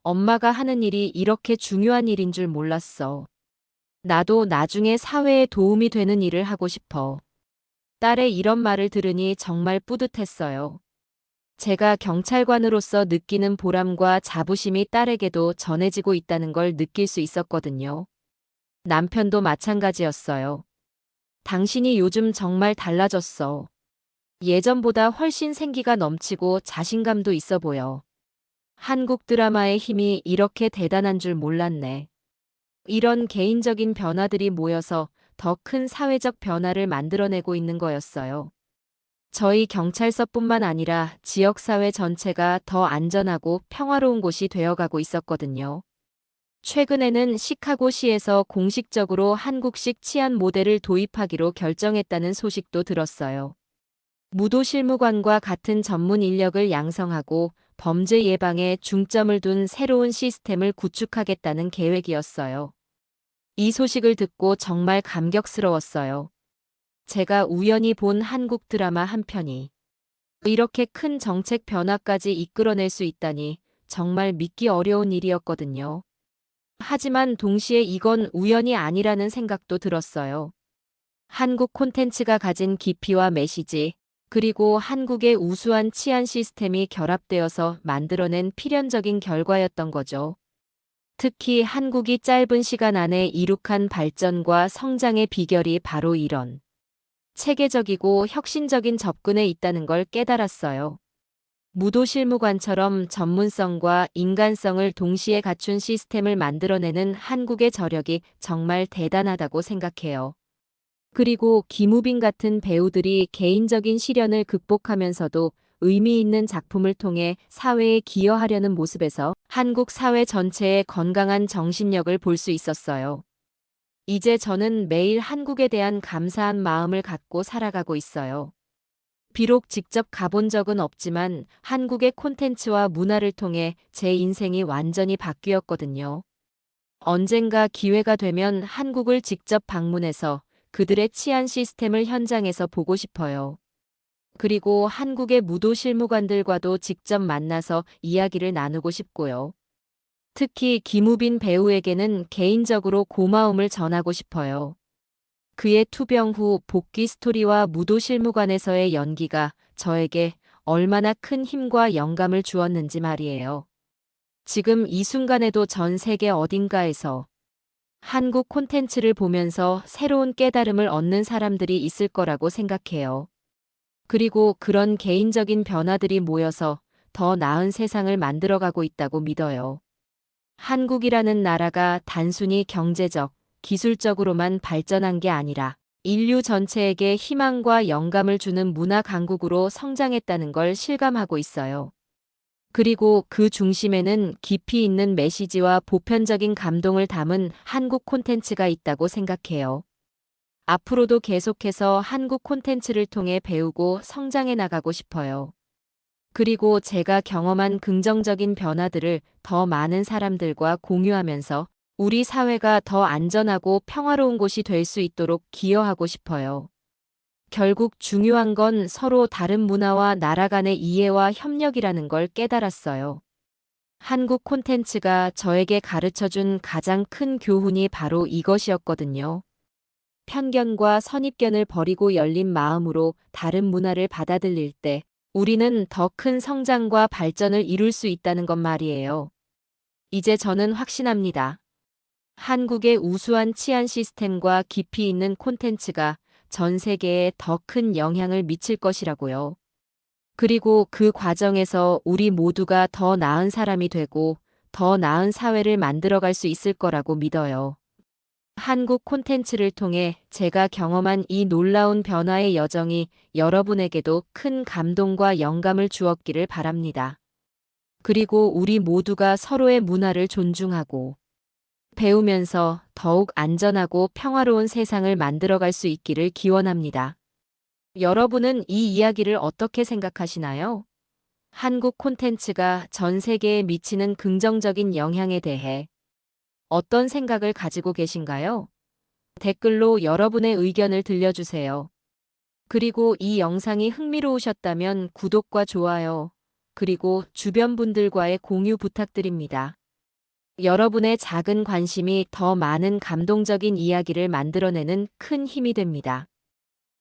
엄마가 하는 일이 이렇게 중요한 일인 줄 몰랐어. 나도 나중에 사회에 도움이 되는 일을 하고 싶어. 딸의 이런 말을 들으니 정말 뿌듯했어요. 제가 경찰관으로서 느끼는 보람과 자부심이 딸에게도 전해지고 있다는 걸 느낄 수 있었거든요. 남편도 마찬가지였어요. 당신이 요즘 정말 달라졌어. 예전보다 훨씬 생기가 넘치고 자신감도 있어 보여. 한국 드라마의 힘이 이렇게 대단한 줄 몰랐네. 이런 개인적인 변화들이 모여서 더 큰 사회적 변화를 만들어내고 있는 거였어요. 저희 경찰서뿐만 아니라 지역사회 전체가 더 안전하고 평화로운 곳이 되어가고 있었거든요. 최근에는 시카고시에서 공식적으로 한국식 치안 모델을 도입하기로 결정했다는 소식도 들었어요. 무도 실무관과 같은 전문 인력을 양성하고 범죄 예방에 중점을 둔 새로운 시스템을 구축하겠다는 계획이었어요. 이 소식을 듣고 정말 감격스러웠어요. 제가 우연히 본 한국 드라마 한 편이 이렇게 큰 정책 변화까지 이끌어낼 수 있다니 정말 믿기 어려운 일이었거든요. 하지만 동시에 이건 우연이 아니라는 생각도 들었어요. 한국 콘텐츠가 가진 깊이와 메시지, 그리고 한국의 우수한 치안 시스템이 결합되어서 만들어낸 필연적인 결과였던 거죠. 특히 한국이 짧은 시간 안에 이룩한 발전과 성장의 비결이 바로 이런 체계적이고 혁신적인 접근에 있다는 걸 깨달았어요. 무도 실무관처럼 전문성과 인간성을 동시에 갖춘 시스템을 만들어내는 한국의 저력이 정말 대단하다고 생각해요. 그리고 김우빈 같은 배우들이 개인적인 시련을 극복하면서도 의미 있는 작품을 통해 사회에 기여하려는 모습에서 한국 사회 전체의 건강한 정신력을 볼 수 있었어요. 이제 저는 매일 한국에 대한 감사한 마음을 갖고 살아가고 있어요. 비록 직접 가본 적은 없지만 한국의 콘텐츠와 문화를 통해 제 인생이 완전히 바뀌었거든요. 언젠가 기회가 되면 한국을 직접 방문해서 그들의 치안 시스템을 현장에서 보고 싶어요. 그리고 한국의 무도 실무관들과도 직접 만나서 이야기를 나누고 싶고요. 특히 김우빈 배우에게는 개인적으로 고마움을 전하고 싶어요. 그의 투병 후 복귀 스토리와 무도 실무관에서의 연기가 저에게 얼마나 큰 힘과 영감을 주었는지 말이에요. 지금 이 순간에도 전 세계 어딘가에서 한국 콘텐츠를 보면서 새로운 깨달음을 얻는 사람들이 있을 거라고 생각해요. 그리고 그런 개인적인 변화들이 모여서 더 나은 세상을 만들어가고 있다고 믿어요. 한국이라는 나라가 단순히 경제적, 기술적으로만 발전한 게 아니라 인류 전체에게 희망과 영감을 주는 문화 강국으로 성장했다는 걸 실감하고 있어요. 그리고 그 중심에는 깊이 있는 메시지와 보편적인 감동을 담은 한국 콘텐츠가 있다고 생각해요. 앞으로도 계속해서 한국 콘텐츠를 통해 배우고 성장해 나가고 싶어요. 그리고 제가 경험한 긍정적인 변화들을 더 많은 사람들과 공유하면서 우리 사회가 더 안전하고 평화로운 곳이 될 수 있도록 기여하고 싶어요. 결국 중요한 건 서로 다른 문화와 나라 간의 이해와 협력이라는 걸 깨달았어요. 한국 콘텐츠가 저에게 가르쳐준 가장 큰 교훈이 바로 이것이었거든요. 편견과 선입견을 버리고 열린 마음으로 다른 문화를 받아들일 때 우리는 더 큰 성장과 발전을 이룰 수 있다는 것 말이에요. 이제 저는 확신합니다. 한국의 우수한 치안 시스템과 깊이 있는 콘텐츠가 전 세계에 더 큰 영향을 미칠 것이라고요. 그리고 그 과정에서 우리 모두가 더 나은 사람이 되고 더 나은 사회를 만들어갈 수 있을 거라고 믿어요. 한국 콘텐츠를 통해 제가 경험한 이 놀라운 변화의 여정이 여러분에게도 큰 감동과 영감을 주었기를 바랍니다. 그리고 우리 모두가 서로의 문화를 존중하고 배우면서 더욱 안전하고 평화로운 세상을 만들어갈 수 있기를 기원합니다. 여러분은 이 이야기를 어떻게 생각하시나요? 한국 콘텐츠가 전 세계에 미치는 긍정적인 영향에 대해 어떤 생각을 가지고 계신가요? 댓글로 여러분의 의견을 들려주세요. 그리고 이 영상이 흥미로우셨다면 구독과 좋아요, 그리고 주변 분들과의 공유 부탁드립니다. 여러분의 작은 관심이 더 많은 감동적인 이야기를 만들어내는 큰 힘이 됩니다.